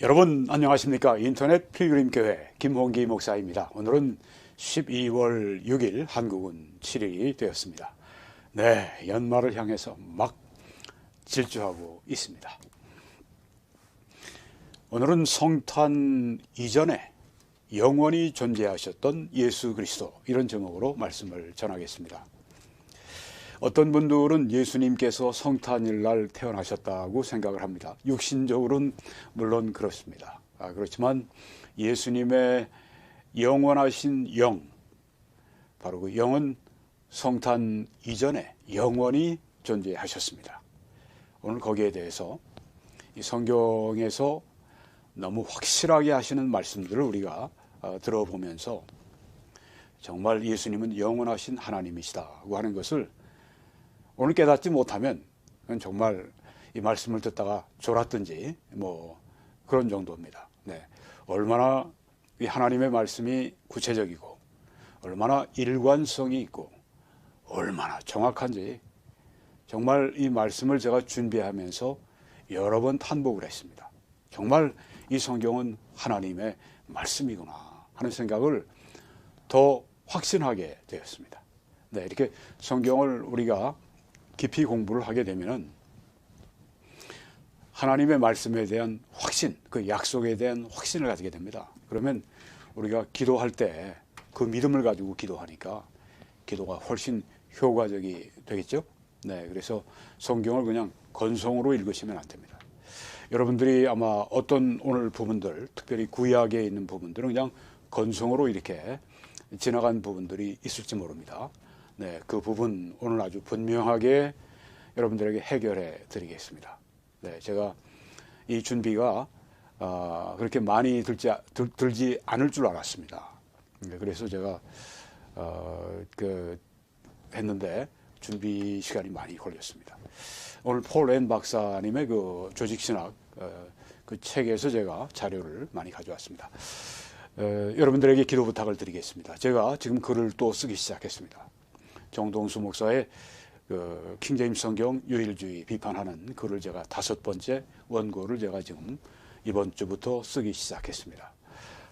여러분 안녕하십니까? 인터넷 필그림교회 김홍기 목사입니다. 오늘은 12월 6일, 한국은 7일이 되었습니다. 네, 연말을 향해서 막 질주하고 있습니다. 오늘은 성탄 이전에 영원히 존재하셨던 예수 그리스도, 이런 제목으로 말씀을 전하겠습니다. 어떤 분들은 예수님께서 성탄일 날 태어나셨다고 생각을 합니다. 육신적으로는 물론 그렇습니다. 그렇지만 예수님의 영원하신 영, 바로 그 영은 성탄 이전에 영원히 존재하셨습니다. 오늘 거기에 대해서 이 성경에서 너무 확실하게 하시는 말씀들을 우리가 들어보면서 정말 예수님은 영원하신 하나님이시다고 하는 것을 오늘 깨닫지 못하면 정말 이 말씀을 듣다가 졸았든지 뭐 그런 정도입니다. 네. 얼마나 이 하나님의 말씀이 구체적이고 얼마나 일관성이 있고 얼마나 정확한지 정말 이 말씀을 제가 준비하면서 여러 번 탄복을 했습니다. 정말 이 성경은 하나님의 말씀이구나 하는 생각을 더 확신하게 되었습니다. 네, 이렇게 성경을 우리가 깊이 공부를 하게 되면은 하나님의 말씀에 대한 확신, 그 약속에 대한 확신을 가지게 됩니다. 그러면 우리가 기도할 때 그 믿음을 가지고 기도하니까 기도가 훨씬 효과적이 되겠죠? 네, 그래서 성경을 그냥 건성으로 읽으시면 안 됩니다. 여러분들이 아마 어떤 오늘 부분들, 특별히 구약에 있는 부분들은 그냥 건성으로 이렇게 지나간 부분들이 있을지 모릅니다. 네, 그 부분 오늘 아주 분명하게 여러분들에게 해결해 드리겠습니다. 네, 제가 이 준비가 그렇게 많이 들지 않을 줄 알았습니다. 그래서 제가 했는데 준비 시간이 많이 걸렸습니다. 오늘 폴 앤 박사님의 그 조직신학 그 책에서 제가 자료를 많이 가져왔습니다. 여러분들에게 기도 부탁을 드리겠습니다. 제가 지금 글을 또 쓰기 시작했습니다. 정동수 목사의 그 킹제임스 성경 유일주의 비판하는 글을 제가 5번째 원고를 제가 지금 이번 주부터 쓰기 시작했습니다.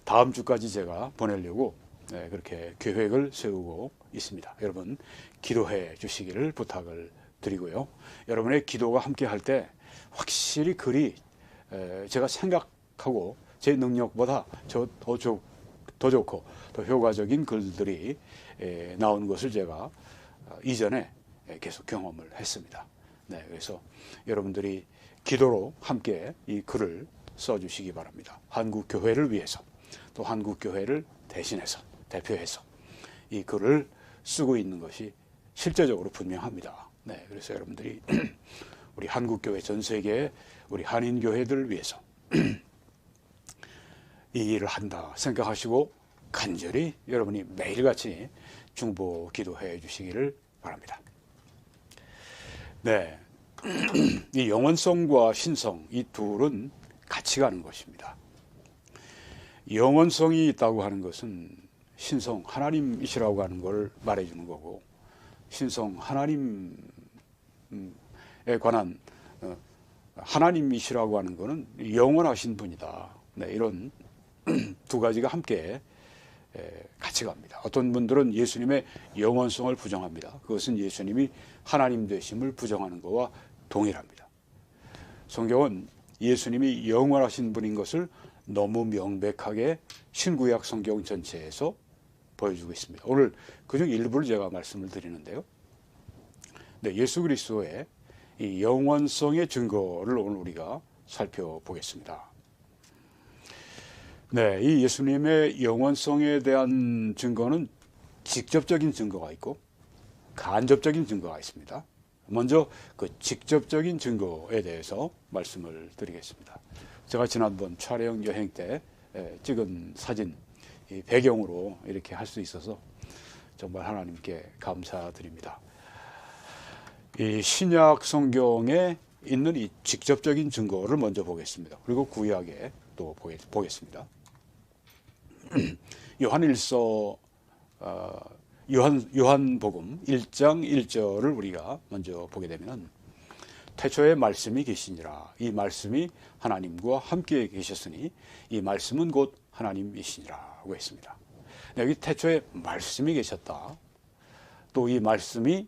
다음 주까지 제가 보내려고 그렇게 계획을 세우고 있습니다. 여러분 기도해 주시기를 부탁을 드리고요. 여러분의 기도가 함께 할 때 확실히 글이 제가 생각하고 제 능력보다 더 좋고 더 효과적인 글들이 나오는 것을 제가 이전에 계속 경험을 했습니다. 네, 그래서 여러분들이 기도로 함께 이 글을 써주시기 바랍니다. 한국 교회를 위해서, 또 한국 교회를 대신해서, 대표해서 이 글을 쓰고 있는 것이 실제적으로 분명합니다. 네, 그래서 여러분들이 우리 한국 교회 전 세계 우리 한인 교회들을 위해서 이 일을 한다 생각하시고 간절히 여러분이 매일같이 중보 기도해 주시기를 바랍니다. 네, 이 영원성과 신성, 이 둘은 같이 가는 것입니다. 영원성이 있다고 하는 것은 신성, 하나님이시라고 하는 걸 말해주는 거고, 신성, 하나님에 관한 하나님이시라고 하는 것은 영원하신 분이다. 네, 이런 두 가지가 함께 같이 갑니다. 어떤 분들은 예수님의 영원성을 부정합니다. 그것은 예수님이 하나님 되심을 부정하는 것과 동일합니다. 성경은 예수님이 영원하신 분인 것을 너무 명백하게 신구약 성경 전체에서 보여주고 있습니다. 오늘 그중 일부를 제가 말씀을 드리는데요. 네, 예수 그리스도의 이 영원성의 증거를 오늘 우리가 살펴보겠습니다. 네, 이 예수님의 영원성에 대한 증거는 직접적인 증거가 있고 간접적인 증거가 있습니다. 먼저 그 직접적인 증거에 대해서 말씀을 드리겠습니다. 제가 지난번 촬영 여행 때 찍은 사진, 이 배경으로 이렇게 할 수 있어서 정말 하나님께 감사드립니다. 이 신약 성경에 있는 이 직접적인 증거를 먼저 보겠습니다. 그리고 구약에 또 보겠습니다. 요한복음 1장 1절을 우리가 먼저 보게 되면 태초에 말씀이 계시니라. 이 말씀이 하나님과 함께 계셨으니 이 말씀은 곧 하나님이시니라고 했습니다. 여기 태초에 말씀이 계셨다. 또 이 말씀이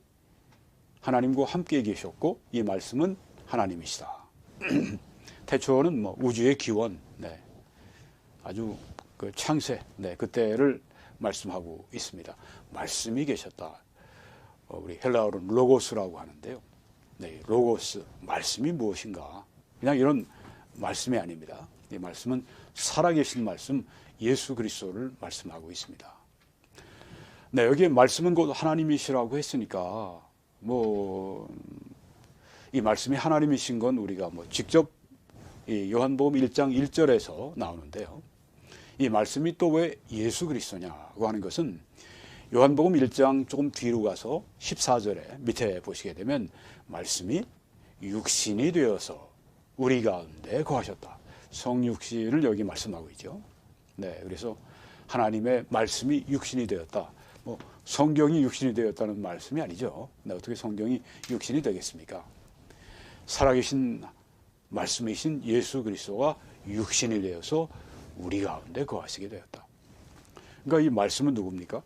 하나님과 함께 계셨고 이 말씀은 하나님이시다. 태초는 뭐 우주의 기원, 네. 아주 그 창세, 네. 그때를 말씀하고 있습니다. 말씀이 계셨다. 우리 헬라어로는 로고스라고 하는데요. 네, 로고스, 말씀이 무엇인가? 그냥 이런 말씀이 아닙니다. 이 말씀은 살아계신 말씀, 예수 그리스도를 말씀하고 있습니다. 네, 여기에 말씀은 곧 하나님이시라고 했으니까, 이 말씀이 하나님이신 건 우리가 직접 이 요한복음 1장 1절에서 나오는데요. 이 말씀이 또 왜 예수 그리스도냐고 하는 것은 요한복음 1장 조금 뒤로 가서 14절에 밑에 보시게 되면 말씀이 육신이 되어서 우리 가운데 거하셨다. 성육신을 여기 말씀하고 있죠. 네, 그래서 하나님의 말씀이 육신이 되었다. 성경이 육신이 되었다는 말씀이 아니죠. 네, 어떻게 성경이 육신이 되겠습니까? 살아계신 말씀이신 예수 그리스도가 육신이 되어서 우리 가운데 거하시게 되었다. 그러니까 이 말씀은 누굽니까?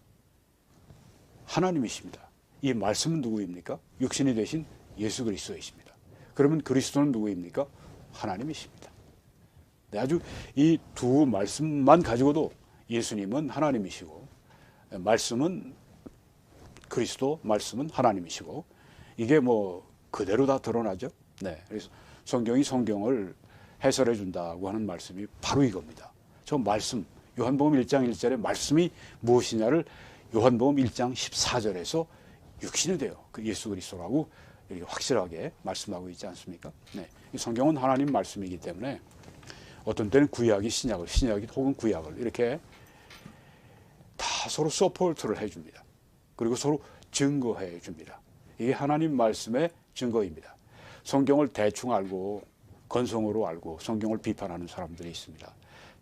하나님이십니다. 이 말씀은 누구입니까? 육신이 되신 예수 그리스도이십니다. 그러면 그리스도는 누구입니까? 하나님이십니다. 네, 아주 이 두 말씀만 가지고도 예수님은 하나님이시고 말씀은 그리스도, 말씀은 하나님이시고 이게 그대로 다 드러나죠. 네, 그래서 성경이 성경을 해설해 준다고 하는 말씀이 바로 이겁니다. 저 말씀, 요한복음 1장 1절의 말씀이 무엇이냐를 요한복음 1장 14절에서 육신이 돼요. 그 예수 그리스도라고 이렇게 확실하게 말씀하고 있지 않습니까? 네, 이 성경은 하나님 말씀이기 때문에 어떤 때는 구약이 신약을, 신약이 혹은 구약을 이렇게 다 서로 서포트를 해줍니다. 그리고 서로 증거해 줍니다. 이게 하나님 말씀의 증거입니다. 성경을 대충 알고 건성으로 알고 성경을 비판하는 사람들이 있습니다.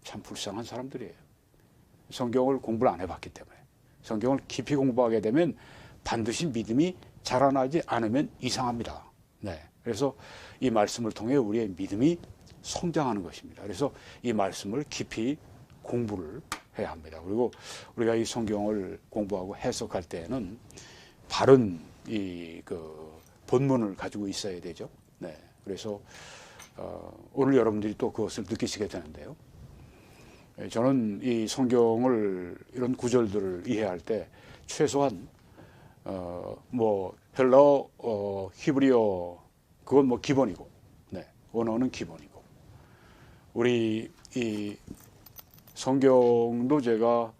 참 불쌍한 사람들이에요. 성경을 공부를 안 해봤기 때문에. 성경을 깊이 공부하게 되면 반드시 믿음이 자라나지 않으면 이상합니다. 네, 그래서 이 말씀을 통해 우리의 믿음이 성장하는 것입니다. 그래서 이 말씀을 깊이 공부를 해야 합니다. 그리고 우리가 이 성경을 공부하고 해석할 때는 바른 본문을 가지고 있어야 되죠. 네, 그래서 오늘 여러분들이 또 그것을 느끼시게 되는데요. 저는 이 성경을 이런 구절들을 이해할 때 최소한 헬라어, 히브리어 그건 기본이고, 네, 언어는 기본이고, 우리 이 성경도 제가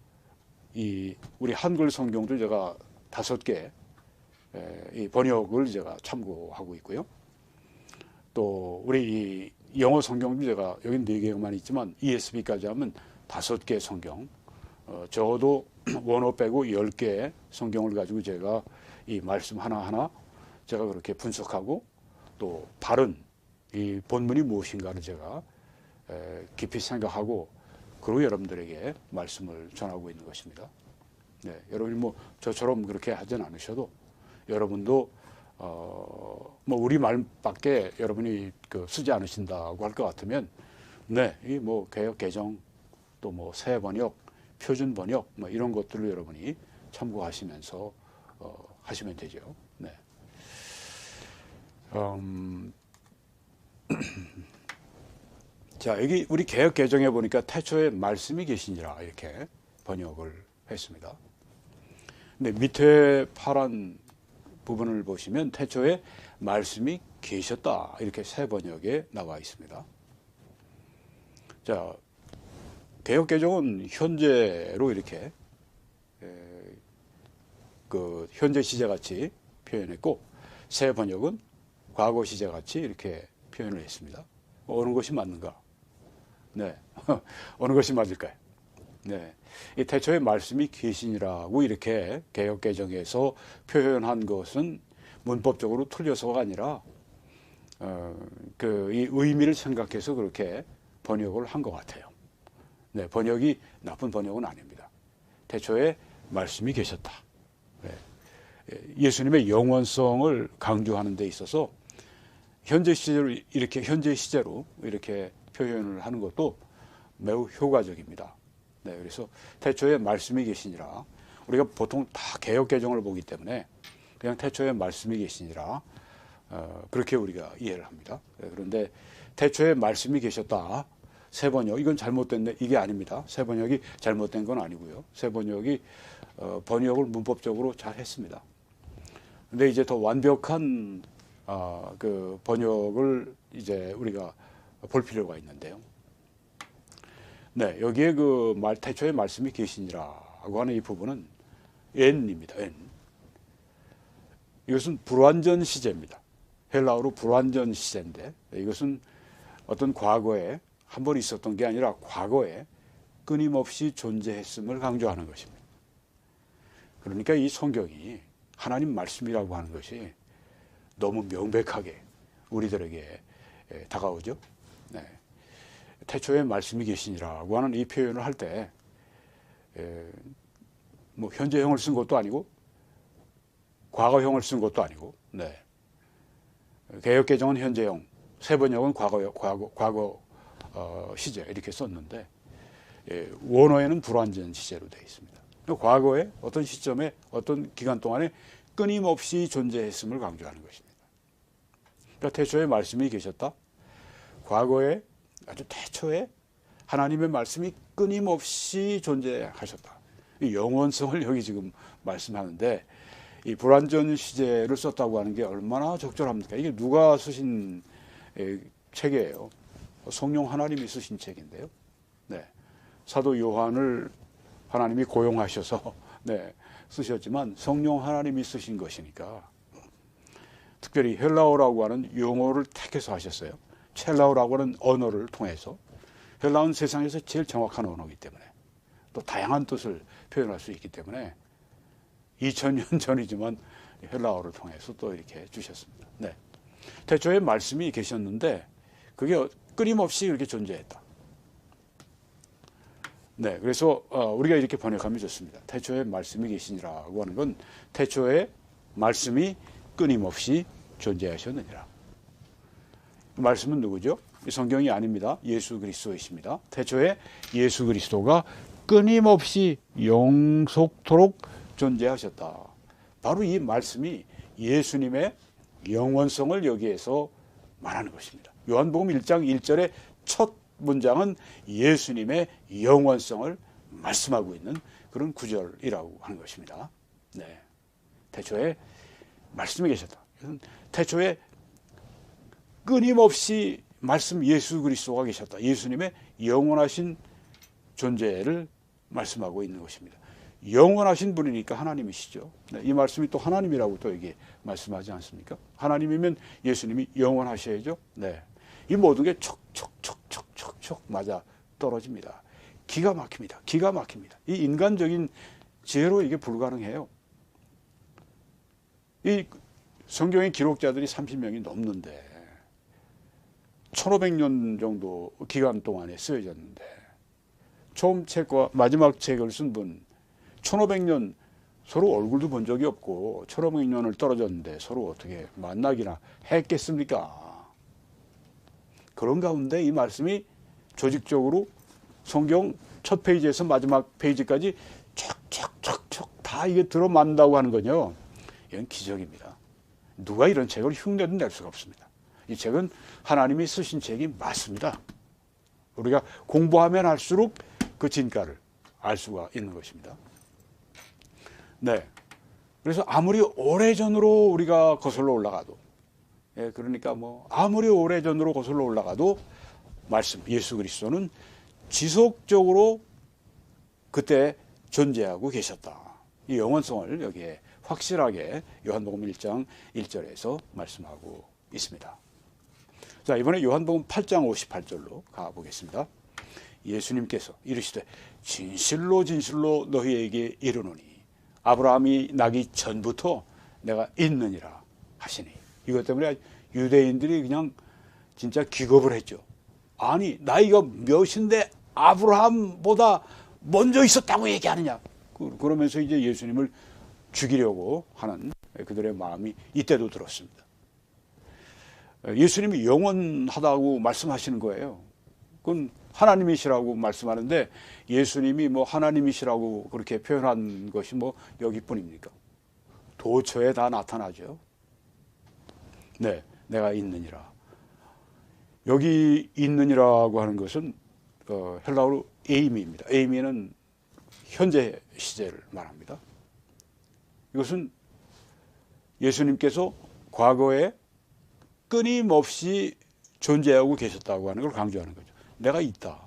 우리 한글 성경도 제가 5개 이 번역을 제가 참고하고 있고요. 또 우리 이 영어 성경도 제가 여기 4개만 있지만 ESV까지 하면 5개 성경, 저도 원어 빼고 10개 성경을 가지고 제가 이 말씀 하나하나 제가 그렇게 분석하고 또 바른 이 본문이 무엇인가를 제가 깊이 생각하고 그리고 여러분들에게 말씀을 전하고 있는 것입니다. 네, 여러분이 저처럼 그렇게 하진 않으셔도 여러분도 우리 말밖에 여러분이 쓰지 않으신다고 할 것 같으면 네, 이 개역 개정 또 새 번역, 표준 번역 이런 것들을 여러분이 참고하시면서 하시면 되죠. 네. 자, 여기 우리 개역 개정에 보니까 태초에 말씀이 계시니라 이렇게 번역을 했습니다. 근데 밑에 파란 부분을 보시면 태초에 말씀이 계셨다 이렇게 새 번역에 나와 있습니다. 자, 개역 개정은 현재로 이렇게 현재 시제같이 표현했고 새 번역은 과거 시제같이 이렇게 표현을 했습니다. 어느 것이 맞는가? 네, 어느 것이 맞을까요? 네, 이 태초에 말씀이 계시니라고 이렇게 개역 개정에서 표현한 것은 문법적으로 틀려서가 아니라 이 의미를 생각해서 그렇게 번역을 한 것 같아요. 네, 번역이 나쁜 번역은 아닙니다. 태초에 말씀이 계셨다. 네, 예수님의 영원성을 강조하는 데 있어서 현재 시제로 이렇게 표현을 하는 것도 매우 효과적입니다. 네, 그래서 태초에 말씀이 계시니라. 우리가 보통 다 개역 개정을 보기 때문에 그냥 태초에 말씀이 계시니라 그렇게 우리가 이해를 합니다. 네, 그런데 태초에 말씀이 계셨다. 새 번역 이건 잘못됐네. 이게 아닙니다. 새 번역이 잘못된 건 아니고요. 새 번역이 번역을 문법적으로 잘 했습니다. 근데 이제 더 완벽한 그 번역을 이제 우리가 볼 필요가 있는데요. 네, 여기에 그 태초에 말씀이 계시니라고 하는 이 부분은 n입니다. n. 이것은 불완전 시제입니다. 헬라어로 불완전 시제인데 이것은 어떤 과거에 한 번 있었던 게 아니라 과거에 끊임없이 존재했음을 강조하는 것입니다. 그러니까 이 성경이 하나님 말씀이라고 하는 것이 너무 명백하게 우리들에게 다가오죠. 네. 태초에 말씀이 계시니라고 하는 이 표현을 할 때 뭐 현재형을 쓴 것도 아니고 과거형을 쓴 것도 아니고, 네. 개역개정은 현재형, 새번역은 과거 시제 이렇게 썼는데 원어에는 불완전 시제로 되어 있습니다. 과거에 어떤 시점에 어떤 기간 동안에 끊임없이 존재했음을 강조하는 것입니다. 그러니까 태초에 말씀이 계셨다. 과거에 아주 태초에 하나님의 말씀이 끊임없이 존재하셨다. 이 영원성을 여기 지금 말씀하는데 이 불완전 시제를 썼다고 하는 게 얼마나 적절합니까? 이게 누가 쓰신 책이에요? 성령 하나님이 쓰신 책인데요. 네. 사도 요한을 하나님이 고용하셔서 네, 쓰셨지만 성령 하나님이 쓰신 것이니까 특별히 헬라어라고 하는 용어를 택해서 하셨어요. 첼라어라고 하는 언어를 통해서 헬라어는 세상에서 제일 정확한 언어이기 때문에 또 다양한 뜻을 표현할 수 있기 때문에 2000년 전이지만 헬라어를 통해서 또 이렇게 주셨습니다. 네. 태초에 말씀이 계셨는데 그게 끊임없이 이렇게 존재했다. 네, 그래서 우리가 이렇게 번역하면 좋습니다. 태초에 말씀이 계시니라고 하는 건 태초에 말씀이 끊임없이 존재하셨느니라. 말씀은 누구죠? 성경이 아닙니다. 예수 그리스도이십니다. 태초에 예수 그리스도가 끊임없이 영속토록 존재하셨다. 바로 이 말씀이 예수님의 영원성을 여기에서 말하는 것입니다. 요한복음 1장 1절의 첫 문장은 예수님의 영원성을 말씀하고 있는 그런 구절이라고 하는 것입니다. 네. 태초에 말씀이 계셨다. 태초에 끊임없이 말씀 예수 그리스도가 계셨다. 예수님의 영원하신 존재를 말씀하고 있는 것입니다. 영원하신 분이니까 하나님이시죠. 네, 이 말씀이 또 하나님이라고 또 이게 말씀하지 않습니까? 하나님이면 예수님이 영원하셔야죠. 네. 이 모든 게 촉촉촉촉촉 맞아 떨어집니다. 기가 막힙니다. 기가 막힙니다. 이 인간적인 지혜로 이게 불가능해요. 이 성경의 기록자들이 30명이 넘는데 1500년 정도 기간 동안에 쓰여졌는데 처음 책과 마지막 책을 쓴 분 1500년 서로 얼굴도 본 적이 없고 1500년을 떨어졌는데 서로 어떻게 만나기나 했겠습니까? 그런 가운데 이 말씀이 조직적으로 성경 첫 페이지에서 마지막 페이지까지 척척척척 다 이게 들어만다고 하는 거요. 이건 기적입니다. 누가 이런 책을 흉내도 낼 수가 없습니다. 이 책은 하나님이 쓰신 책이 맞습니다. 우리가 공부하면 할수록 그 진가를 알 수가 있는 것입니다. 네. 그래서 아무리 오래전으로 우리가 거슬러 올라가도 예, 그러니까 뭐 아무리 오래전으로 거슬러 올라가도 말씀 예수 그리스도는 지속적으로 그때 존재하고 계셨다. 이 영원성을 여기에 확실하게 요한복음 1장 1절에서 말씀하고 있습니다. 자, 이번에 요한복음 8장 58절로 가보겠습니다. 예수님께서 이르시되 진실로 진실로 너희에게 이르노니 아브라함이 나기 전부터 내가 있느니라 하시니 이것 때문에 유대인들이 그냥 진짜 기겁을 했죠. 아니 나이가 몇인데 아브라함보다 먼저 있었다고 얘기하느냐. 그러면서 이제 예수님을 죽이려고 하는 그들의 마음이 이때도 들었습니다. 예수님이 영원하다고 말씀하시는 거예요. 그건 하나님이시라고 말씀하는데 예수님이 뭐 하나님이시라고 그렇게 표현한 것이 뭐 여기뿐입니까? 도처에 다 나타나죠. 네, 내가 있느니라. 여기 있느니라고 하는 것은 헬라어로 에이미입니다. 에이미는 현재 시제를 말합니다. 이것은 예수님께서 과거에 끊임없이 존재하고 계셨다고 하는 걸 강조하는 거죠. 내가 있다.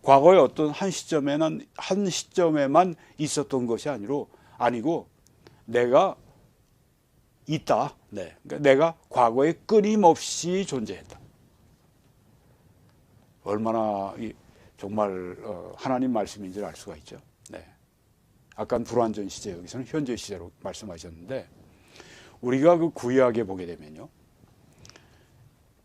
과거의 어떤 한 시점에만 있었던 것이 아니고 내가 있다. 네. 그러니까 내가 과거에 끊임없이 존재했다. 얼마나 정말 하나님 말씀인지를 알 수가 있죠. 네. 아까 불완전 시제, 여기서는 현재 시제로 말씀하셨는데 우리가 그 구약에 보게 되면요.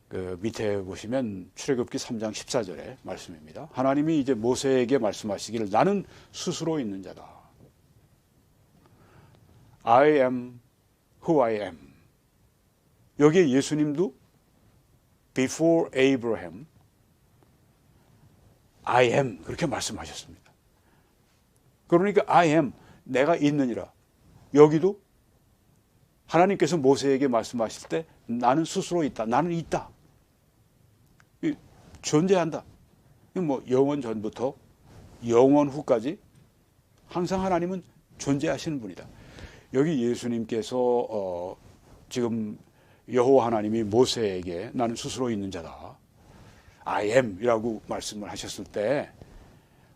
그 밑에 보시면 출애굽기 3장 14절의 말씀입니다. 하나님이 이제 모세에게 말씀하시기를 나는 스스로 있는 자다. I am who I am. 여기에 예수님도 before Abraham, I am 그렇게 말씀하셨습니다. 그러니까 I am, 내가 있느니라. 여기도 하나님께서 모세에게 말씀하실 때 나는 스스로 있다. 나는 있다. 존재한다. 뭐 영원 전부터 영원 후까지 항상 하나님은 존재하시는 분이다. 여기 예수님께서 지금 여호와 하나님이 모세에게 나는 스스로 있는 자다. I am 이라고 말씀을 하셨을 때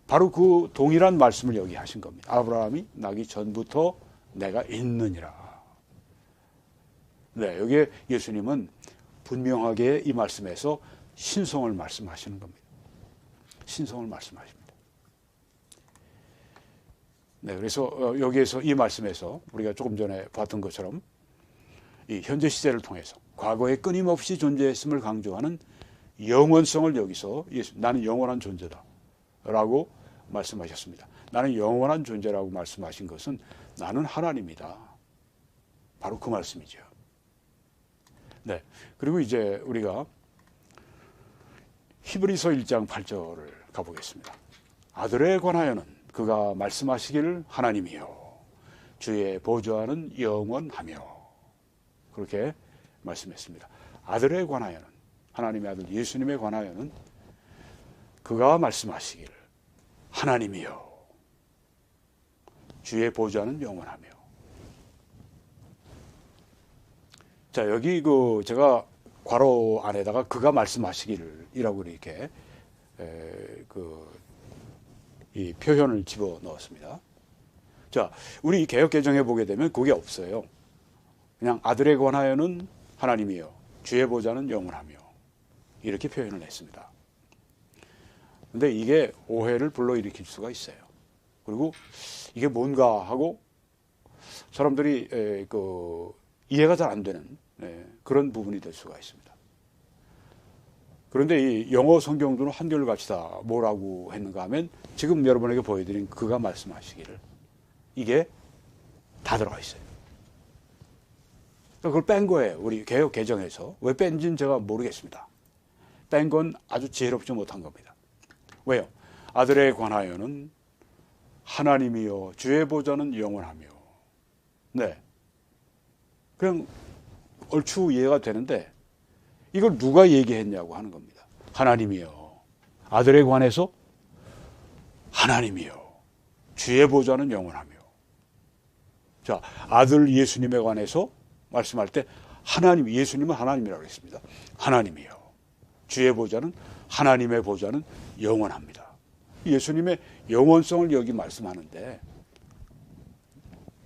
바로 그 동일한 말씀을 여기 하신 겁니다. 아브라함이 나기 전부터 내가 있느니라. 네, 여기에 예수님은 분명하게 이 말씀에서 신성을 말씀하시는 겁니다. 신성을 말씀하십니다. 네, 그래서 여기에서 이 말씀에서 우리가 조금 전에 봤던 것처럼 이 현재 시제를 통해서 과거에 끊임없이 존재했음을 강조하는 영원성을 여기서 나는 영원한 존재다 라고 말씀하셨습니다. 나는 영원한 존재라고 말씀하신 것은 나는 하나님이다. 바로 그 말씀이죠. 네, 그리고 이제 우리가 히브리서 1장 8절을 가보겠습니다. 아들에 관하여는 그가 말씀하시기를 하나님이요 주의 보좌는 영원하며 그렇게 말씀했습니다. 아들에 관하여는 하나님의 아들 예수님에 관하여는 그가 말씀하시기를 하나님이요 주의 보좌는 영원하며. 자, 여기 제가 괄호 안에다가 그가 말씀하시기를이라고 이렇게 이 표현을 집어 넣었습니다. 자, 우리 개역 개정해 보게 되면 그게 없어요. 그냥 아들에 관하여는 하나님이요 주의 보좌는 영원하며 이렇게 표현을 했습니다. 근데 이게 오해를 불러일으킬 수가 있어요. 그리고 이게 뭔가 하고 사람들이 이해가 잘 안 되는 그런 부분이 될 수가 있습니다. 그런데 이 영어 성경도는 한결같이 다 뭐라고 했는가 하면 지금 여러분에게 보여드린 그가 말씀하시기를 이게 다 들어가 있어요. 그걸 뺀 거예요. 우리 개역 개정에서. 왜 뺀지는 제가 모르겠습니다. 뺀 건 아주 지혜롭지 못한 겁니다. 왜요? 아들에 관하여는 하나님이요 주의 보좌는 영원하며. 네. 그냥 얼추 이해가 되는데 이걸 누가 얘기했냐고 하는 겁니다. 하나님이요. 아들에 관해서 하나님이요. 주의 보좌는 영원하며. 자, 아들 예수님에 관해서 말씀할 때 하나님, 예수님은 하나님이라고 했습니다. 하나님이요. 주의 보좌는 하나님의 보좌는 영원합니다. 예수님의 영원성을 여기 말씀하는데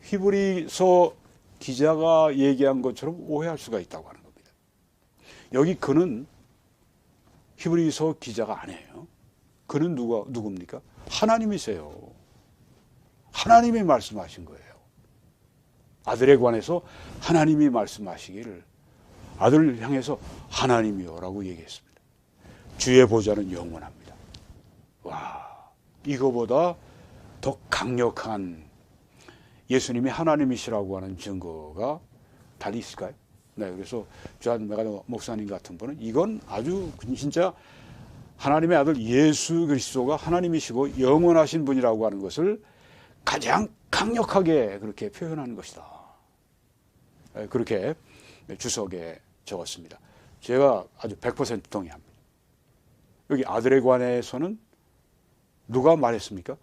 히브리서 기자가 얘기한 것처럼 오해할 수가 있다고 하는 겁니다. 여기 그는 히브리서 기자가 아니에요. 그는 누굽니까? 하나님이세요. 하나님이 말씀하신 거예요. 아들에 관해서 하나님이 말씀하시기를 아들을 향해서 하나님이요 라고 얘기했습니다. 주의 보좌는 영원합니다. 와, 이거보다 더 강력한 예수님이 하나님이시라고 하는 증거가 달리 있을까요? 네, 그래서 존 메가더 목사님 같은 분은 이건 아주 진짜 하나님의 아들 예수 그리스도가 하나님이시고 영원하신 분이라고 하는 것을 가장 강력하게 그렇게 표현하는 것이다. 그렇게 주석에 적었습니다. 제가 아주 100% 동의합니다. 여기 아들에 관해서는 누가 말했습니까?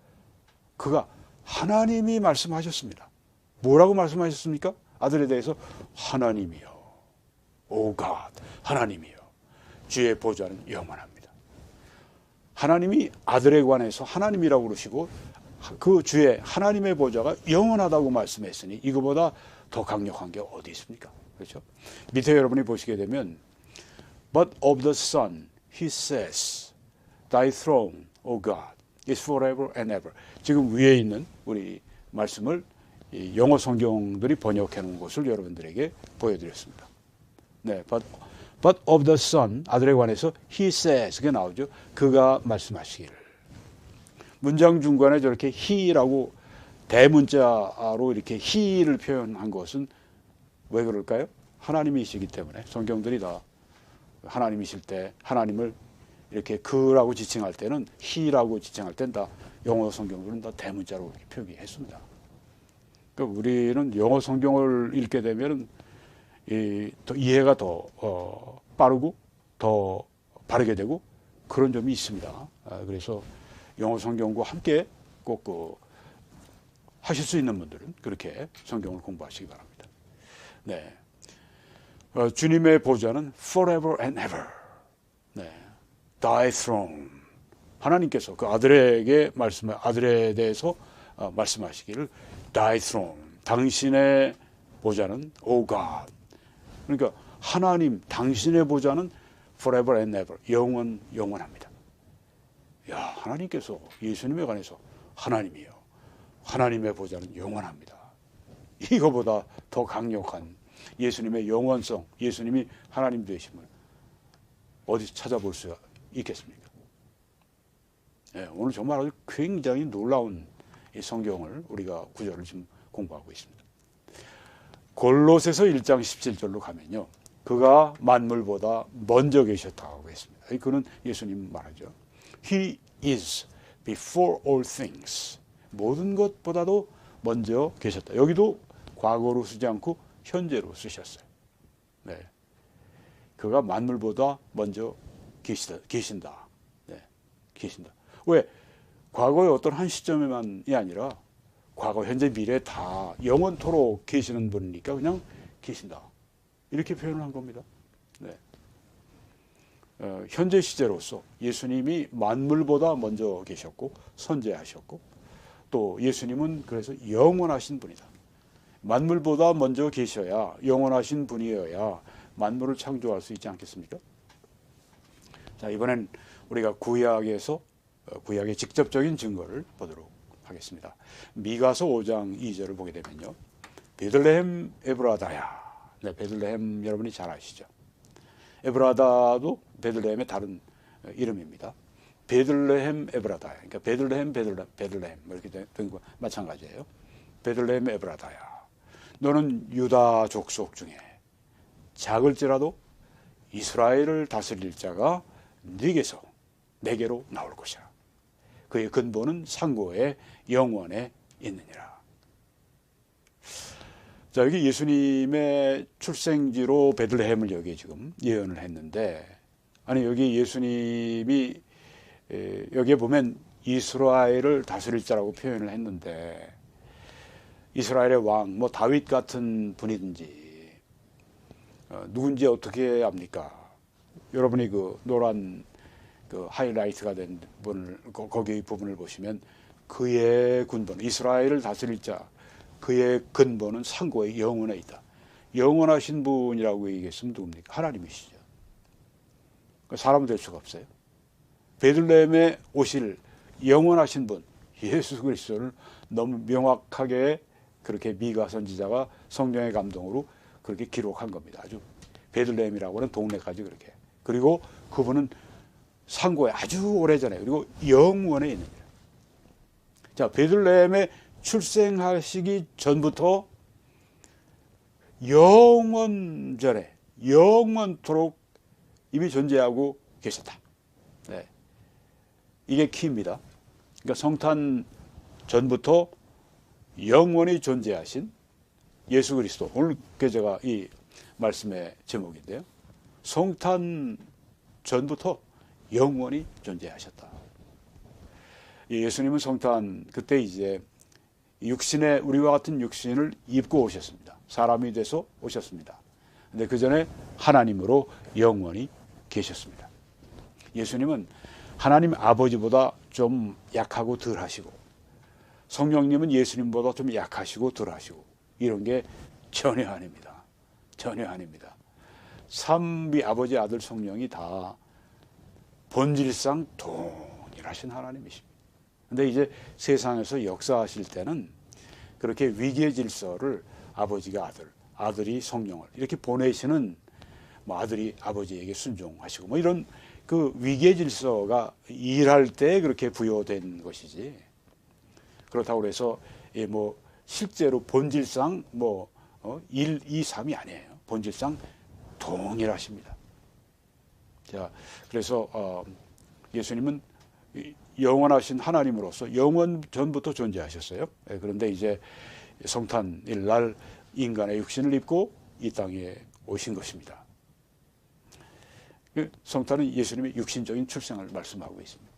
그가 하나님이 말씀하셨습니다. 뭐라고 말씀하셨습니까? 아들에 대해서 하나님이요. 오 갓, 하나님이요. 주의 보좌는 영원합니다. 하나님이 아들에 관해서 하나님이라고 그러시고 그 주의 하나님의 보좌가 영원하다고 말씀했으니 이거보다 더 강력한 게 어디 있습니까? 그렇죠? 밑에 여러분이 보시게 되면 But of the Son, he says, Thy throne, O God, is forever and ever. 지금 위에 있는 우리 말씀을 영어 성경들이 번역해 놓은 것을 여러분들에게 보여드렸습니다. 네, but of the Son, 아들에 관해서 he says, 그게 나오죠. 그가 말씀하시기를. 문장 중간에 저렇게 he라고 대문자로 이렇게 he를 표현한 것은 왜 그럴까요? 하나님이시기 때문에 성경들이 다 하나님이실 때 하나님을 이렇게 그라고 지칭할 때는 he라고 지칭할 때는 다 영어 성경들은 다 대문자로 이렇게 표기했습니다. 그러니까 우리는 영어 성경을 읽게 되면 더 이해가 더 빠르고 더 바르게 되고 그런 점이 있습니다. 그래서 영어 성경과 함께 꼭 하실 수 있는 분들은 그렇게 성경을 공부하시기 바랍니다. 네, 주님의 보좌는 forever and ever. 네, Thy throne. 하나님께서 그 아들에게 아들에 대해서 말씀하시기를 Thy throne. 당신의 보좌는 O God. 그러니까 하나님 당신의 보좌는 forever and ever. 영원합니다. 야, 하나님께서 예수님에 관해서 하나님이요. 하나님의 보좌는 영원합니다. 이거보다 더 강력한 예수님의 영원성, 예수님이 하나님 되심을 어디 찾아볼 수 있겠습니까? 네, 오늘 정말 아주 굉장히 놀라운 이 성경을 우리가 구절을 지금 공부하고 있습니다. 골로새서 1장 17절로 가면요. 그가 만물보다 먼저 계셨다고 했습니다. 그는 예수님 말하죠. He is before all things. 모든 것보다도 먼저 계셨다. 여기도 과거로 쓰지 않고 현재로 쓰셨어요. 네. 그가 만물보다 먼저 계신다. 네. 계신다. 왜? 과거의 어떤 한 시점에만이 아니라 과거, 현재, 미래 다 영원토록 계시는 분이니까 그냥 계신다. 이렇게 표현을 한 겁니다. 네. 현재 시제로서 예수님이 만물보다 먼저 계셨고 선재하셨고 또 예수님은 그래서 영원하신 분이다. 만물보다 먼저 계셔야 영원하신 분이어야 만물을 창조할 수 있지 않겠습니까? 자, 이번엔 우리가 구약에서 구약의 직접적인 증거를 보도록 하겠습니다. 미가서 5장 2절을 보게 되면요. 베들레헴 에브라다야. 네, 베들레헴 여러분이 잘 아시죠? 에브라다도 베들레헴의 다른 이름입니다. 베들레헴 에브라다야. 그러니까 베들레헴 이렇게 된 거 마찬가지예요. 베들레헴 에브라다야. 너는 유다 족속 중에 작을지라도 이스라엘을 다스릴 자가 내게로 나올 것이라. 그의 근본은 상고의 영원에 있느니라. 자, 여기 예수님의 출생지로 베들레헴을 여기 지금 예언을 했는데, 아니 여기 예수님이 여기에 보면 이스라엘을 다스릴 자라고 표현을 했는데, 이스라엘의 왕, 뭐 다윗 같은 분이든지 누군지 어떻게 압니까? 여러분이 그 노란 그 하이라이트가 된 부분을 거기 부분을 보시면 그의 근본, 이스라엘을 다스릴 자, 그의 근본은 상고의 영원에 있다. 영원하신 분이라고 얘기했으면 누굽니까? 하나님이시죠. 사람은 될 수가 없어요. 베들레헴에 오실 영원하신 분 예수 그리스도를 너무 명확하게 그렇게 미가 선지자가 성령의 감동으로 그렇게 기록한 겁니다. 아주 베들레헴이라고 하는 동네까지 그렇게. 그리고 그분은 상고에 아주 오래전에 그리고 영원에 있는 거예요. 자, 베들레헴에 출생하시기 전부터 영원전에 영원토록 이미 존재하고 계셨다. 네. 이게 키입니다. 그러니까 성탄 전부터 영원히 존재하신 예수 그리스도. 오늘 제가 이 말씀의 제목인데요. 성탄 전부터 영원히 존재하셨다. 예수님은 성탄 그때 이제 육신의 우리와 같은 육신을 입고 오셨습니다. 사람이 돼서 오셨습니다. 근데 그 전에 하나님으로 영원히 계셨습니다. 예수님은 하나님 아버지보다 좀 약하고 덜하시고 성령님은 예수님보다 좀 약하시고 덜하시고 이런 게 전혀 아닙니다. 전혀 아닙니다. 삼위 아버지 아들 성령이 다 본질상 동일하신 하나님이십니다. 근데 이제 세상에서 역사하실 때는 그렇게 위기의 질서를 아버지가 아들이 성령을 이렇게 보내시는 뭐 아들이 아버지에게 순종하시고 뭐 이런 그 위기의 질서가 일할 때 그렇게 부여된 것이지 그렇다고 해서 뭐 실제로 본질상 뭐 1, 2, 3이 아니에요. 본질상 동일하십니다. 자, 그래서 예수님은 영원하신 하나님으로서 영원 전부터 존재하셨어요. 그런데 이제 성탄일 날 인간의 육신을 입고 이 땅에 오신 것입니다. 성탄은 예수님의 육신적인 출생을 말씀하고 있습니다.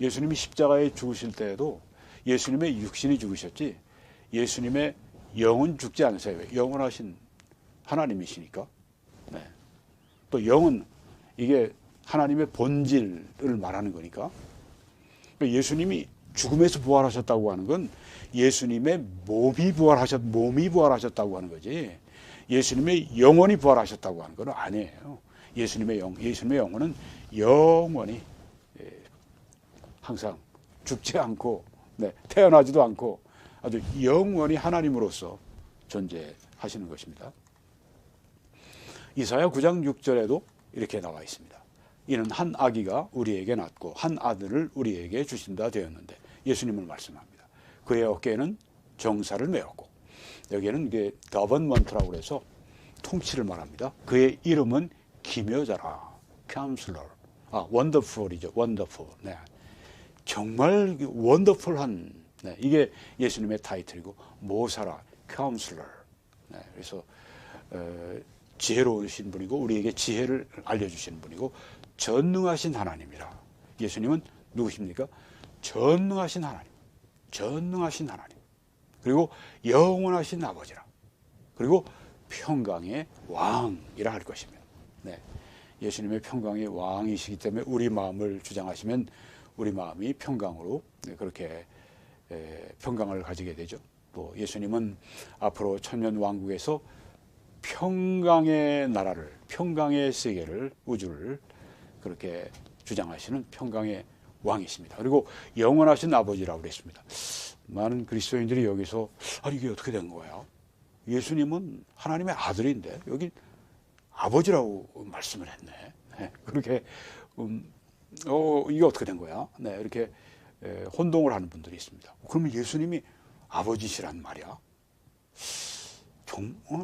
예수님이 십자가에 죽으실 때에도 예수님의 육신이 죽으셨지 예수님의 영은 죽지 않으세요. 영원하신 하나님이시니까. 네. 또 영은 이게 하나님의 본질을 말하는 거니까. 예수님이 죽음에서 부활하셨다고 하는 건 예수님의 몸이 부활하셨다고 하는 거지. 예수님의 영혼이 부활하셨다고 하는 건 아니에요. 예수님의 영혼은 영원히 항상 죽지 않고 태어나지도 않고 아주 영원히 하나님으로서 존재하시는 것입니다. 이사야 9장 6절에도 이렇게 나와 있습니다. 이는 한 아기가 우리에게 낳고 한 아들을 우리에게 주신다 되었는데 예수님을 말씀합니다. 그의 어깨에는 정사를 메었고 여기에는 이게 거버먼트라고 해서 통치를 말합니다. 그의 이름은 기묘자라, 카운슬러, 원더풀이죠, 원더풀. 네. 정말 원더풀한 이게 예수님의 타이틀이고 모사라, 카운슬러. 네. 그래서 지혜로우신 분이고 우리에게 지혜를 알려주시는 분이고 전능하신 하나님이라. 예수님은 누구십니까? 전능하신 하나님, 전능하신 하나님. 그리고 영원하신 아버지라. 그리고 평강의 왕이라 할 것이며. 네. 예수님의 평강의 왕이시기 때문에 우리 마음을 주장하시면 우리 마음이 평강으로 그렇게 평강을 가지게 되죠. 또 예수님은 앞으로 천년 왕국에서 평강의 나라를, 평강의 세계를, 우주를 그렇게 주장하시는 평강의 왕이십니다. 그리고 영원하신 아버지라고 그랬습니다. 많은 그리스도인들이 여기서 이게 어떻게 된 거야? 예수님은 하나님의 아들인데 여기 아버지라고 말씀을 했네. 네, 그렇게 이게 어떻게 된 거야? 네, 이렇게 혼동을 하는 분들이 있습니다. 그러면 예수님이 아버지시란 말이야?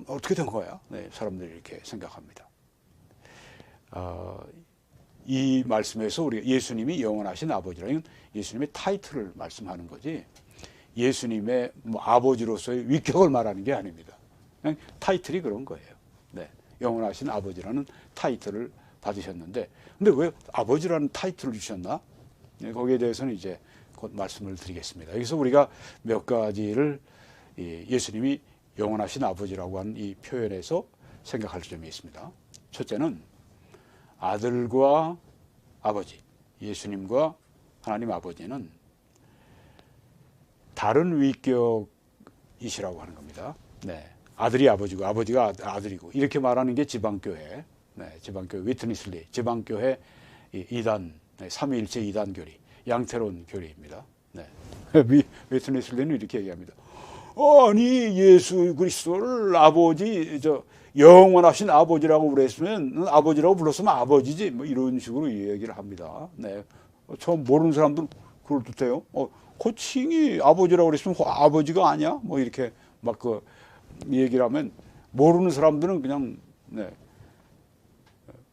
어떻게 된 거야? 네, 사람들이 이렇게 생각합니다. 이 말씀에서 우리가 예수님이 영원하신 아버지라는 예수님의 타이틀을 말씀하는 거지 예수님의 아버지로서의 위격을 말하는 게 아닙니다. 그냥 타이틀이 그런 거예요. 네, 영원하신 아버지라는 타이틀을 받으셨는데 근데 왜 아버지라는 타이틀을 주셨나? 네, 거기에 대해서는 이제 곧 말씀을 드리겠습니다. 여기서 우리가 몇 가지를 예수님이 영원하신 아버지라고 하는 이 표현에서 생각할 점이 있습니다. 첫째는 아들과 아버지, 예수님과 하나님 아버지는 다른 위격이시라고 하는 겁니다. 네, 아들이 아버지고 아버지가 아들이고 이렇게 말하는 게 지방교회, 지방교회 위트니슬리, 지방교회 이단, 삼위일체 이단 교리, 양태론 교리입니다. 네. 위트니슬리는 이렇게 얘기합니다. 아니 예수 그리스도를 아버지 영원하신 아버지라고 그랬으면 아버지라고 불렀으면 아버지지 뭐 이런 식으로 얘기를 합니다. 네, 처음 모르는 사람들은 그럴 듯해요. 호칭이 아버지라고 그랬으면 아버지가 아니야? 뭐 이렇게 막 그 얘기를 하면 모르는 사람들은 그냥 네.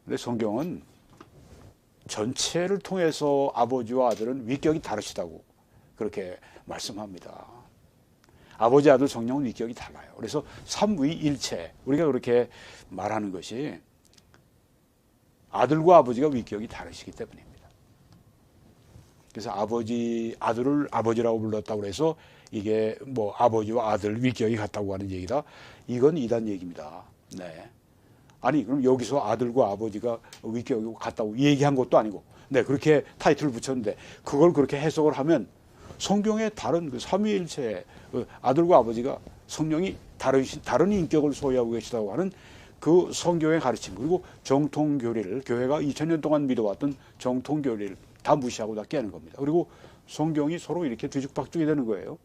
근데 성경은 전체를 통해서 아버지와 아들은 위격이 다르시다고 그렇게 말씀합니다. 아버지, 아들, 성령은 위격이 달라요. 그래서 삼위일체, 우리가 그렇게 말하는 것이 아들과 아버지가 위격이 다르시기 때문입니다. 그래서 아들을 아버지라고 불렀다고 해서 이게 뭐 아버지와 아들 위격이 같다고 하는 얘기다. 이건 이단 얘기입니다. 네. 아니, 그럼 여기서 아들과 아버지가 위격이 같다고 얘기한 것도 아니고, 네, 그렇게 타이틀을 붙였는데, 그걸 그렇게 해석을 하면 성경의 다른 그 삼위일체의 아들과 아버지가 성령이 다른 인격을 소유하고 계시다고 하는 그 성경의 가르침, 그리고 정통교리를, 교회가 2000년 동안 믿어왔던 정통교리를 다 무시하고 다 깨는 겁니다. 그리고 성경이 서로 이렇게 뒤죽박죽이 되는 거예요.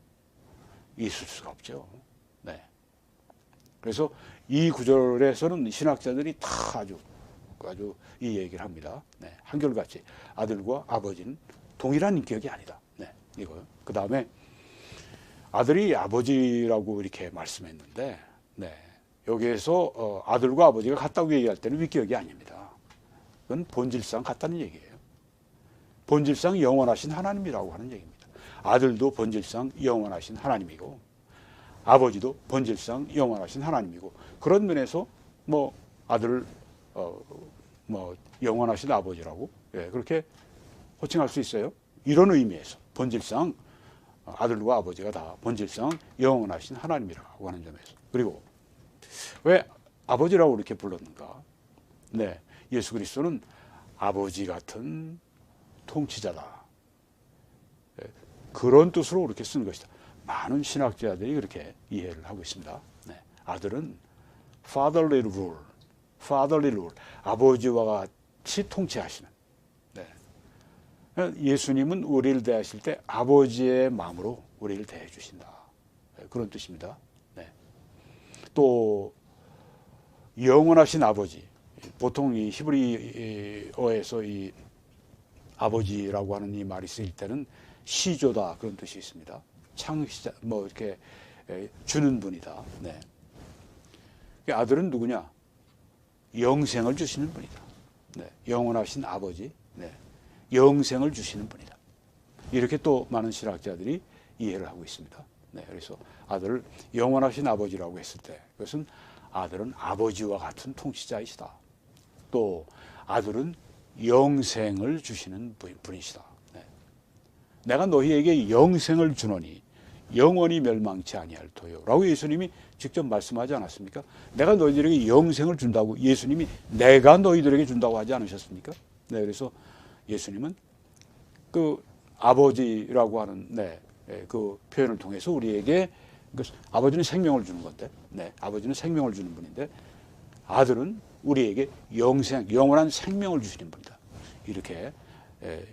있을 수가 없죠. 네. 그래서 이 구절에서는 신학자들이 다 아주 이 얘기를 합니다. 네. 한결같이 아들과 아버지는 동일한 인격이 아니다. 네. 이거요. 그 다음에 아들이 아버지라고 이렇게 말씀했는데, 네. 여기에서 아들과 아버지가 같다고 얘기할 때는 위격이 아닙니다. 그건 본질상 같다는 얘기예요. 본질상 영원하신 하나님이라고 하는 얘기입니다. 아들도 본질상 영원하신 하나님이고, 아버지도 본질상 영원하신 하나님이고, 그런 면에서 뭐 아들을 뭐 영원하신 아버지라고, 예, 그렇게 호칭할 수 있어요. 이런 의미에서 본질상 아들과 아버지가 다 본질상 영원하신 하나님이라고 하는 점에서. 그리고 왜 아버지라고 이렇게 불렀는가? 네, 예수 그리스도는 아버지 같은 통치자다. 예, 그런 뜻으로 그렇게 쓰는 것이다. 많은 신학자들이 그렇게 이해를 하고 있습니다. 네, 아들은 fatherly rule, fatherly rule, 아버지와 같이 통치하시는. 네. 예수님은 우리를 대하실 때 아버지의 마음으로 우리를 대해 주신다. 네, 그런 뜻입니다. 네. 또 영원하신 아버지, 보통 이 히브리어에서 이 아버지라고 하는 이 말이 쓰일 때는 시조다, 그런 뜻이 있습니다. 창시자, 뭐 이렇게 주는 분이다. 네. 아들은 누구냐? 영생을 주시는 분이다. 네. 영원하신 아버지, 네. 영생을 주시는 분이다. 이렇게 또 많은 신학자들이 이해를 하고 있습니다. 네. 그래서 아들을 영원하신 아버지라고 했을 때, 그것은 아들은 아버지와 같은 통치자이시다. 또 아들은 영생을 주시는 분이시다. 네. 내가 너희에게 영생을 주노니 영원히 멸망치 아니할 터요 라고 예수님이 직접 말씀하지 않았습니까? 내가 너희들에게 영생을 준다고, 예수님이 내가 너희들에게 준다고 하지 않으셨습니까? 네, 그래서 예수님은 그 아버지라고 하는, 네, 그 표현을 통해서 우리에게, 아버지는 생명을 주는 건데, 네, 아버지는 생명을 주는 분인데, 아들은 우리에게 영생, 영원한 생명을 주시는 분이다. 이렇게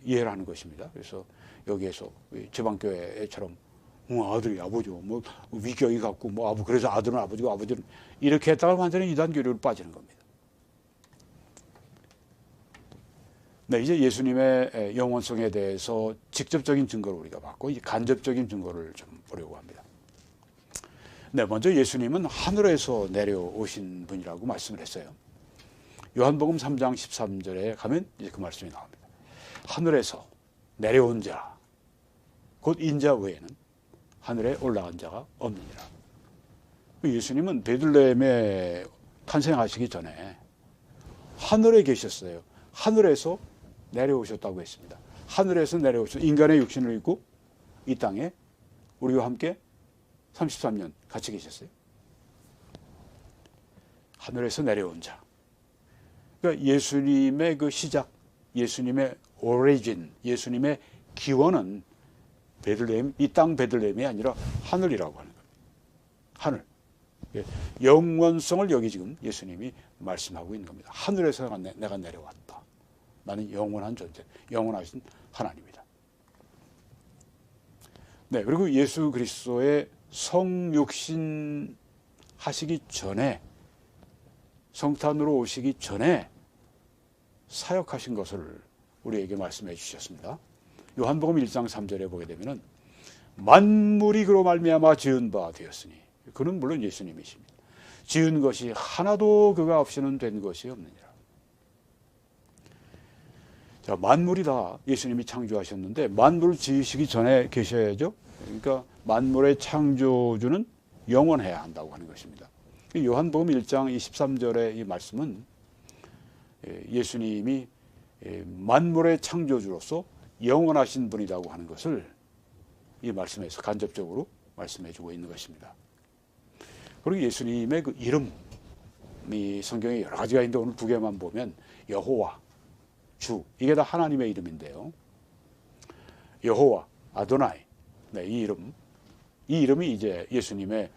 이해를 하는 것입니다. 그래서 여기에서 지방교회처럼 아들이 아버지고 뭐 위격이 같고 뭐 그래서 아들은 아버지고 아버지는 이렇게 했다가 완전히 이단 교리로 빠지는 겁니다. 네, 이제 예수님의 영원성에 대해서 직접적인 증거를 우리가 봤고, 이제 간접적인 증거를 좀 보려고 합니다. 네, 먼저 예수님은 하늘에서 내려오신 분이라고 말씀을 했어요. 요한복음 3장 13절에 가면 이제 그 말씀이 나옵니다. 하늘에서 내려온 자, 곧 인자 외에는 하늘에 올라간 자가 없느니라. 예수님은 베들레헴에 탄생하시기 전에 하늘에 계셨어요. 하늘에서 내려오셨다고 했습니다. 하늘에서 내려오셔서 인간의 육신을 입고 이 땅에 우리와 함께 33년 같이 계셨어요. 하늘에서 내려온 자. 그러니까 예수님의 그 시작, 예수님의 오리진, 예수님의 기원은 베들레헴, 이 땅 베들레헴이 아니라 하늘이라고 하는 겁니다. 하늘. 영원성을 여기 지금 예수님이 말씀하고 있는 겁니다. 하늘에서 내가 내려왔다. 나는 영원한 존재, 영원하신 하나님이다. 네, 그리고 예수 그리스도의 성육신 하시기 전에, 성탄으로 오시기 전에 사역하신 것을 우리에게 말씀해 주셨습니다. 요한복음 1장 3절에 보게 되면은 만물이 그로 말미암아 지은 바 되었으니, 그는 물론 예수님이십니다. 지은 것이 하나도 그가 없이는 된 것이 없느니라. 자, 만물이 다 예수님이 창조하셨는데 만물 지으시기 전에 계셔야죠. 그러니까 만물의 창조주는 영원해야 한다고 하는 것입니다. 요한복음 1장 23절의 이 말씀은 예수님이 만물의 창조주로서 영원하신 분이라고 하는 것을 이 말씀에서 간접적으로 말씀해 주고 있는 것입니다. 그리고 예수님의 그 이름이 성경에 여러 가지가 있는데 오늘 두 개만 보면 여호와, 주, 이게 다 하나님의 이름인데요. 여호와, 아도나이, 네, 이 이름이 이제 예수님의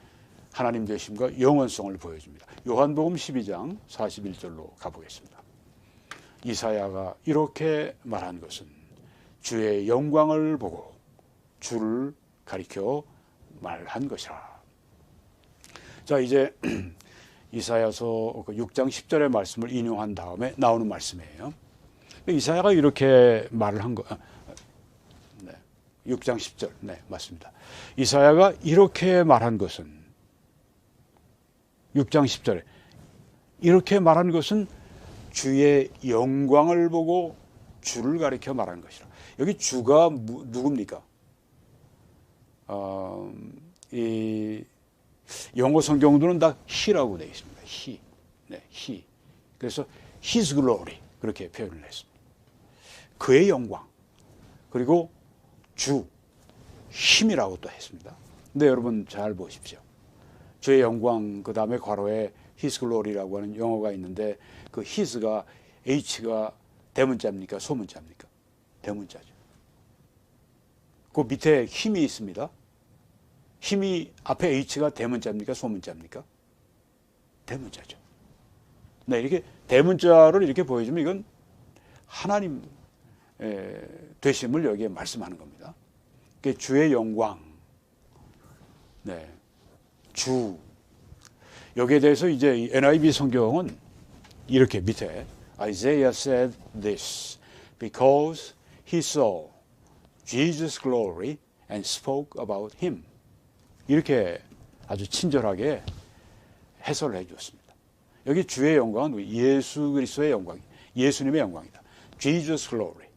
하나님 되심과 영원성을 보여줍니다. 요한복음 12장 41절로 가보겠습니다. 이사야가 이렇게 말한 것은 주의 영광을 보고 주를 가리켜 말한 것이라. 자, 이제 이사야서 6장 10절의 말씀을 인용한 다음에 나오는 말씀이에요. 이사야가 이렇게 말을 한 거, 6장 10절, 네, 맞습니다. 이사야가 이렇게 말한 것은 6장 10절에 이렇게 말한 것은 주의 영광을 보고 주를 가리켜 말한 것이라. 여기 주가 누굽니까? 이 영어 성경들은 다 he라고 되어 있습니다. he. 네, he. 그래서 his glory 그렇게 표현을 했습니다. 그의 영광. 그리고 주, 힘이라고 또 했습니다. 근데 여러분 잘 보십시오. 주의 영광 그 다음에 괄호에 his glory라고 하는 영어가 있는데 그 his가 h가 대문자입니까? 소문자입니까? 대문자죠. 그 밑에 힘이 있습니다. 힘이 앞에 h가 대문자입니까? 소문자입니까? 대문자죠. 네, 이렇게 대문자를 이렇게 보여주면 이건 하나님 되심을 여기에 말씀하는 겁니다. 주의 영광, 네, 주. 여기에 대해서 이제 NIV 성경은 이렇게 밑에 Isaiah said this because he saw Jesus' glory and spoke about him. 이렇게 아주 친절하게 해설을 해 주었습니다. 여기 주의 영광은 예수 그리스도의 영광, 예수님의 영광이다. Jesus' glory.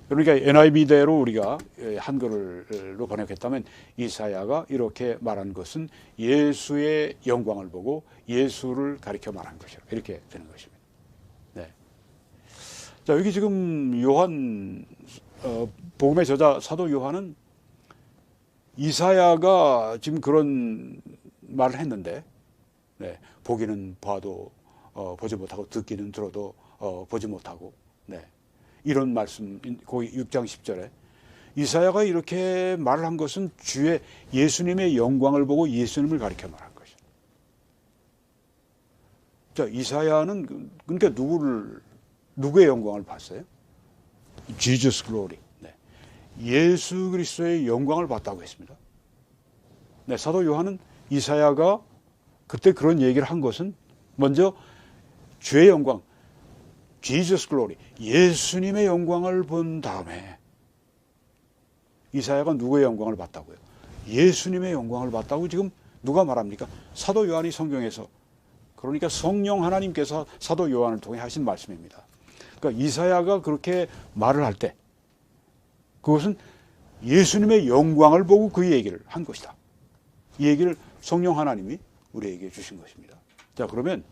그러니까 NIV대로 우리가 한글로 번역했다면 이사야가 이렇게 말한 것은 예수의 영광을 보고 예수를 가리켜 말한 것이라 이렇게 되는 것입니다. 네. 자, 여기 지금 요한 복음의 저자 사도 요한은 이사야가 지금 그런 말을 했는데, 네, 보기는 봐도 보지 못하고 듣기는 들어도 보지 못하고, 네, 이런 말씀 거기 6장 10절에 이사야가 이렇게 말을 한 것은 주의 예수님의 영광을 보고 예수님을 가리켜 말한 것이죠. 자, 이사야는 그러니까 누구의 영광을 봤어요? Jesus glory. 네. 예수 그리스도의 영광을 봤다고 했습니다. 네, 사도 요한은 이사야가 그때 그런 얘기를 한 것은 먼저 주의 영광, Jesus glory, 예수님의 영광을 본 다음에 이사야가 누구의 영광을 봤다고요? 예수님의 영광을 봤다고 지금 누가 말합니까? 사도 요한이 성경에서, 그러니까 성령 하나님께서 사도 요한을 통해 하신 말씀입니다. 그러니까 이사야가 그렇게 말을 할 때 그것은 예수님의 영광을 보고 그 얘기를 한 것이다. 이 얘기를 성령 하나님이 우리에게 주신 것입니다. 자, 그러면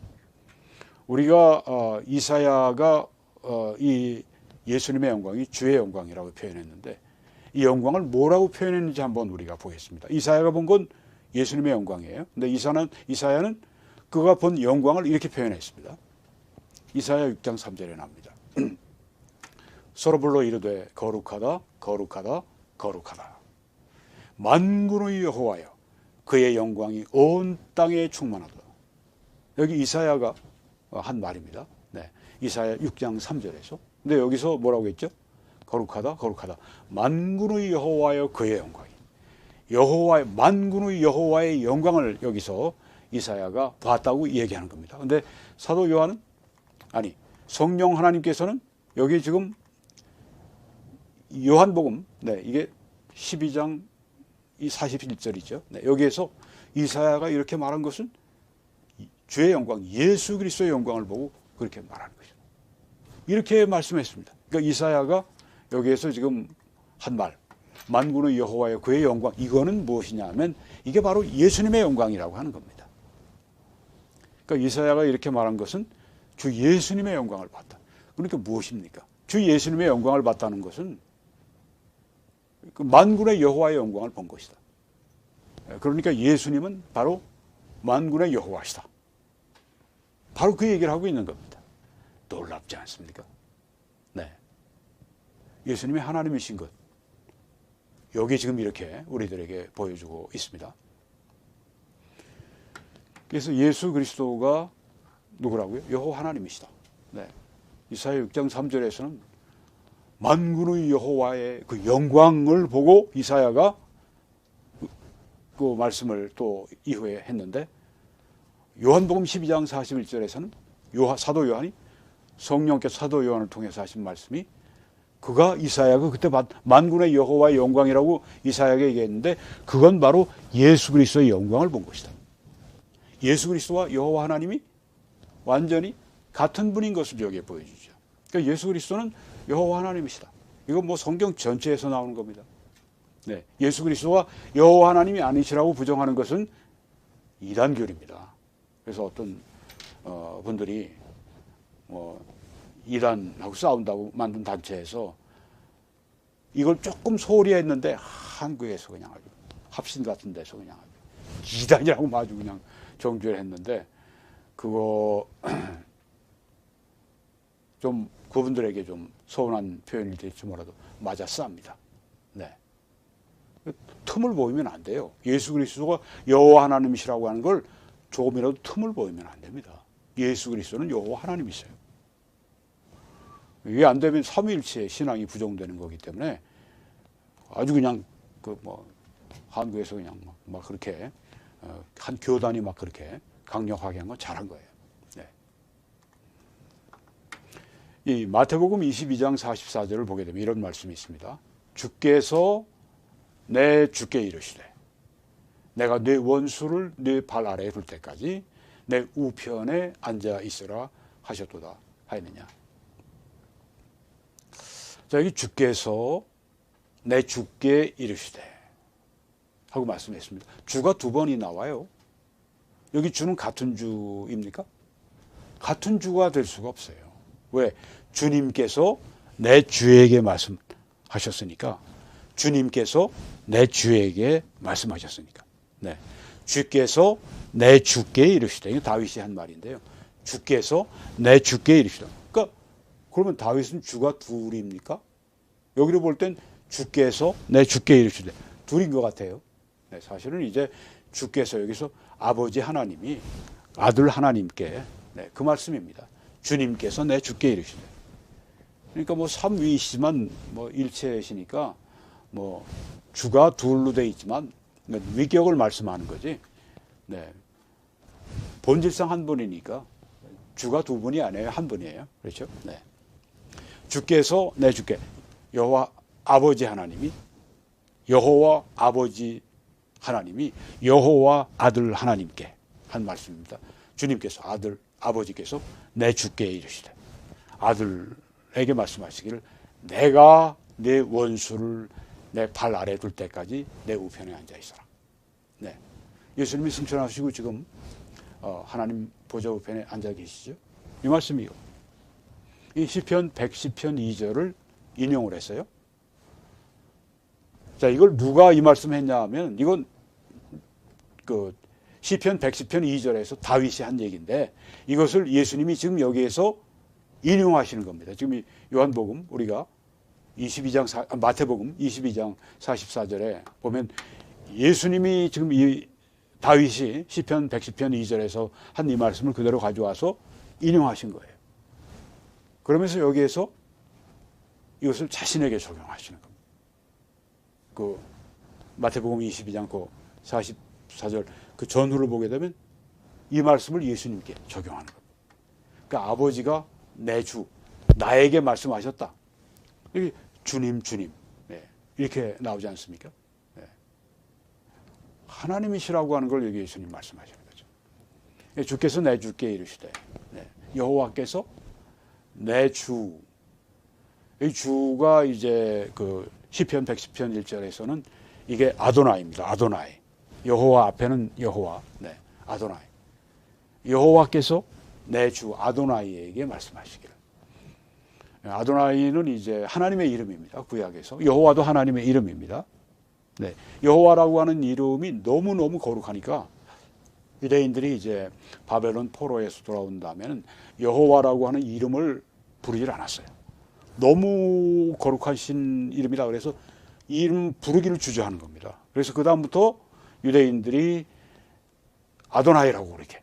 우리가 이사야가 이 예수님의 영광이 주의 영광이라고 표현했는데 이 영광을 뭐라고 표현했는지 한번 우리가 보겠습니다. 이사야가 본 건 예수님의 영광이에요. 근데 이사야는 그가 본 영광을 이렇게 표현했습니다. 이사야 6장 3절에 나옵니다. 서로 불러 이르되 거룩하다 거룩하다 거룩하다. 만군의 여호와여 그의 영광이 온 땅에 충만하다. 여기 이사야가 한 말입니다. 네, 이사야 6장 3절에서. 근데 여기서 뭐라고 했죠? 거룩하다 거룩하다. 만군의 여호와여 그의 영광이. 여호와의 만군의 여호와의 영광을 여기서 이사야가 봤다고 얘기하는 겁니다. 근데 사도 요한은 아니 성령 하나님께서는 여기 지금 요한복음, 네, 이게 12장 41절이죠. 네, 여기에서 이사야가 이렇게 말한 것은 주의 영광, 예수 그리스도의 영광을 보고 그렇게 말하는 거죠. 이렇게 말씀했습니다. 그러니까 이사야가 여기에서 지금 한 말, 만군의 여호와여 그의 영광, 이거는 무엇이냐 하면 이게 바로 예수님의 영광이라고 하는 겁니다. 그러니까 이사야가 이렇게 말한 것은 주 예수님의 영광을 봤다. 그러니까 무엇입니까? 주 예수님의 영광을 봤다는 것은 그 만군의 여호와의 영광을 본 것이다. 그러니까 예수님은 바로 만군의 여호와시다. 바로 그 얘기를 하고 있는 겁니다. 놀랍지 않습니까? 네. 예수님이 하나님이신 것. 여기 지금 이렇게 우리들에게 보여주고 있습니다. 그래서 예수 그리스도가 누구라고요? 여호와 하나님이시다. 네. 이사야 6장 3절에서는 만군의 여호와의 그 영광을 보고 이사야가 그 말씀을 또 이후에 했는데, 요한복음 12장 41절에서는 사도 요한이 성령께서 사도 요한을 통해서 하신 말씀이, 그가 이사야가 그때 만군의 여호와의 영광이라고 이사야에게 얘기했는데, 그건 바로 예수 그리스도의 영광을 본 것이다. 예수 그리스도와 여호와 하나님이 완전히 같은 분인 것을 여기에 보여주죠. 그러니까 예수 그리스도는 여호와 하나님이시다. 이건 뭐 성경 전체에서 나오는 겁니다. 네, 예수 그리스도와 여호와 하나님이 아니시라고 부정하는 것은 이단교리입니다. 그래서 어떤 분들이 이단하고 싸운다고 만든 단체에서 이걸 조금 소홀히 했는데, 한국에서 그냥 아주 합신 같은 데서 그냥 이단이라고 아주 그냥 정죄를 했는데, 그거 좀 그분들에게 좀 서운한 표현이 될지 몰라도 맞아 싸웁니다. 네. 틈을 보이면 안 돼요. 예수 그리스도가 여호와 하나님이시라고 하는 걸 조금이라도 틈을 보이면 안 됩니다. 예수 그리스도는 여호와 하나님이세요. 이게 안 되면 삼위일체의 신앙이 부정되는 거기 때문에 아주 그냥 한국에서 그냥 막 그렇게 한 교단이 막 그렇게 강력하게 한 건 잘한 거예요. 네. 이 마태복음 22장 44절을 보게 되면 이런 말씀이 있습니다. 주께서 내 주께 이르시되 내가 네 원수를 네 발 아래에 둘 때까지 내 우편에 앉아 있으라 하셨도다 하였느냐. 자, 여기 주께서 내 주께 이르시되 하고 말씀했습니다. 주가 두 번이 나와요. 여기 주는 같은 주입니까? 같은 주가 될 수가 없어요. 왜? 주님께서 내 주에게 말씀하셨으니까. 주님께서 내 주에게 말씀하셨으니까. 네. 주께서 내 주께 이르시되, 이거 다윗이 한 말인데요. 주께서 내 주께 이르시되. 그러니까 그러면 다윗은 주가 둘입니까? 여기로 볼 땐 주께서 내 주께 이르시되 둘인 것 같아요. 네, 사실은 이제 주께서 여기서 아버지 하나님이 아들 하나님께, 네, 그 말씀입니다. 주님께서 내 주께 이르시되. 그러니까 뭐 삼위이시지만 뭐 일체이시니까 뭐 주가 둘로 돼 있지만 위격을 말씀하는 거지. 네. 본질상 한 분이니까 주가 두 분이 아니에요. 한 분이에요. 그렇죠? 네. 주께서 내 주께, 여호와 아버지 하나님이, 여호와 아버지 하나님이 여호와 아들 하나님께 한 말씀입니다. 주님께서 아버지께서 내 주께 이르시되, 아들에게 말씀하시기를 내가 내 원수를 내 발 아래 둘 때까지 내 우편에 앉아 있어라. 네. 예수님이 승천하시고 지금 하나님 보좌 우편에 앉아 계시죠. 이 말씀이요. 이 시편 110편 2절을 인용을 했어요. 자, 이걸 누가 이 말씀 했냐 하면, 이건 그 시편 110편 2절에서 다윗이 한 얘기인데, 이것을 예수님이 지금 여기에서 인용하시는 겁니다. 지금 이 요한복음 우리가 마태복음 22장 44절에 보면 예수님이 지금 이 다윗이 시편 110편 2절에서 한 이 말씀을 그대로 가져와서 인용하신 거예요. 그러면서 여기에서 이것을 자신에게 적용하시는 겁니다. 그 마태복음 22장 그 44절 그 전후를 보게 되면 이 말씀을 예수님께 적용하는 겁니다. 그러니까 아버지가 내 주, 나에게 말씀하셨다. 여기 주님, 네, 이렇게 나오지 않습니까? 네. 하나님이시라고 하는 걸 여기 예수님 말씀하시는 거죠. 주께서 내 주께 이르시되, 네. 여호와께서 내 주. 이 주가 이제 그 시편 110편 1절에서는 이게 아도나이입니다. 아도나이. 여호와 앞에는 여호와. 네. 아도나이. 여호와께서 내 주 아도나이에게 말씀하시기를. 아도나이는 이제 하나님의 이름입니다. 구약에서. 여호와도 하나님의 이름입니다. 네. 여호와라고 하는 이름이 너무너무 거룩하니까 유대인들이 이제 바벨론 포로에서 돌아온 다음에는 여호와라고 하는 이름을 부르질 않았어요. 너무 거룩하신 이름이다 그래서 이름 부르기를 주저하는 겁니다. 그래서 그 다음부터 유대인들이 아도나이라고 그렇게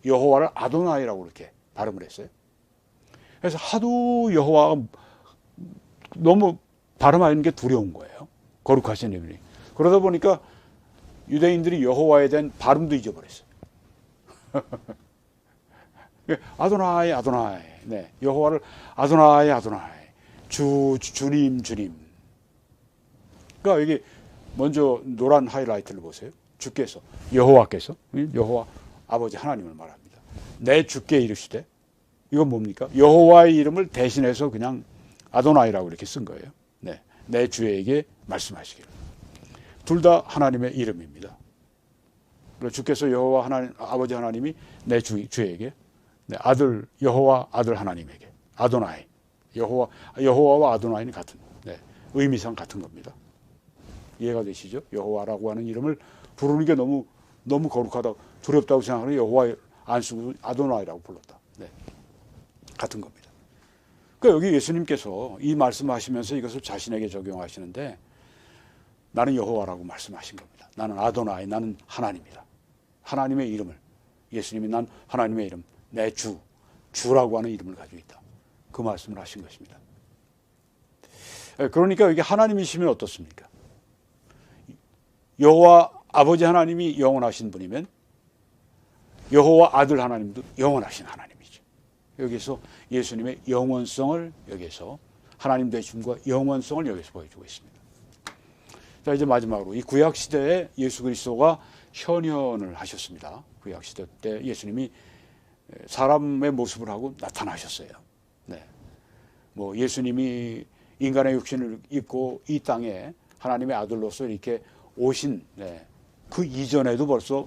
여호와를 아도나이라고 그렇게 발음을 했어요. 그래서 하도 여호와가 너무 발음하는 게 두려운 거예요. 거룩하신 이름이. 그러다 보니까 유대인들이 여호와에 대한 발음도 잊어버렸어요. 아도나이 아도나이. 네. 여호와를 아도나이 아도나이. 주님. 그러니까 여기 먼저 노란 하이라이트를 보세요. 주께서 여호와께서 여호와 아버지 하나님을 말합니다. 내 주께 이르시되. 이건 뭡니까? 여호와의 이름을 대신해서 그냥 아도나이라고 이렇게 쓴 거예요. 네. 내 주에게 말씀하시기를. 둘 다 하나님의 이름입니다. 주께서 여호와 하나님 아버지 하나님이 내 주에게, 네, 아들 여호와 아들 하나님에게 아도나이. 여호와와 아도나이는 같은, 네, 의미상 같은 겁니다. 이해가 되시죠? 여호와라고 하는 이름을 부르는 게 너무 거룩하다, 두렵다고 생각하는 여호와 안 쓰고 아도나이라고 불렀다. 네, 같은 겁니다. 그러니까 여기 예수님께서 이 말씀하시면서 이것을 자신에게 적용하시는데 나는 여호와라고 말씀하신 겁니다. 나는 아도나이, 나는 하나님이다. 하나님의 이름을, 예수님이 난 하나님의 이름, 내 주라고 하는 이름을 가지고 있다. 그 말씀을 하신 것입니다. 그러니까 이게 하나님이시면 어떻습니까? 여호와 아버지 하나님이 영원하신 분이면 여호와 아들 하나님도 영원하신 하나님이죠. 여기서 예수님의 영원성을, 여기서 하나님 되심과 영원성을 여기서 보여주고 있습니다. 자, 이제 마지막으로 이 구약 시대에 예수 그리스도가 현현을 하셨습니다. 구약 시대 때 예수님이 사람의 모습을 하고 나타나셨어요. 네. 뭐 예수님이 인간의 육신을 입고 이 땅에 하나님의 아들로서 이렇게 오신, 네, 그 이전에도 벌써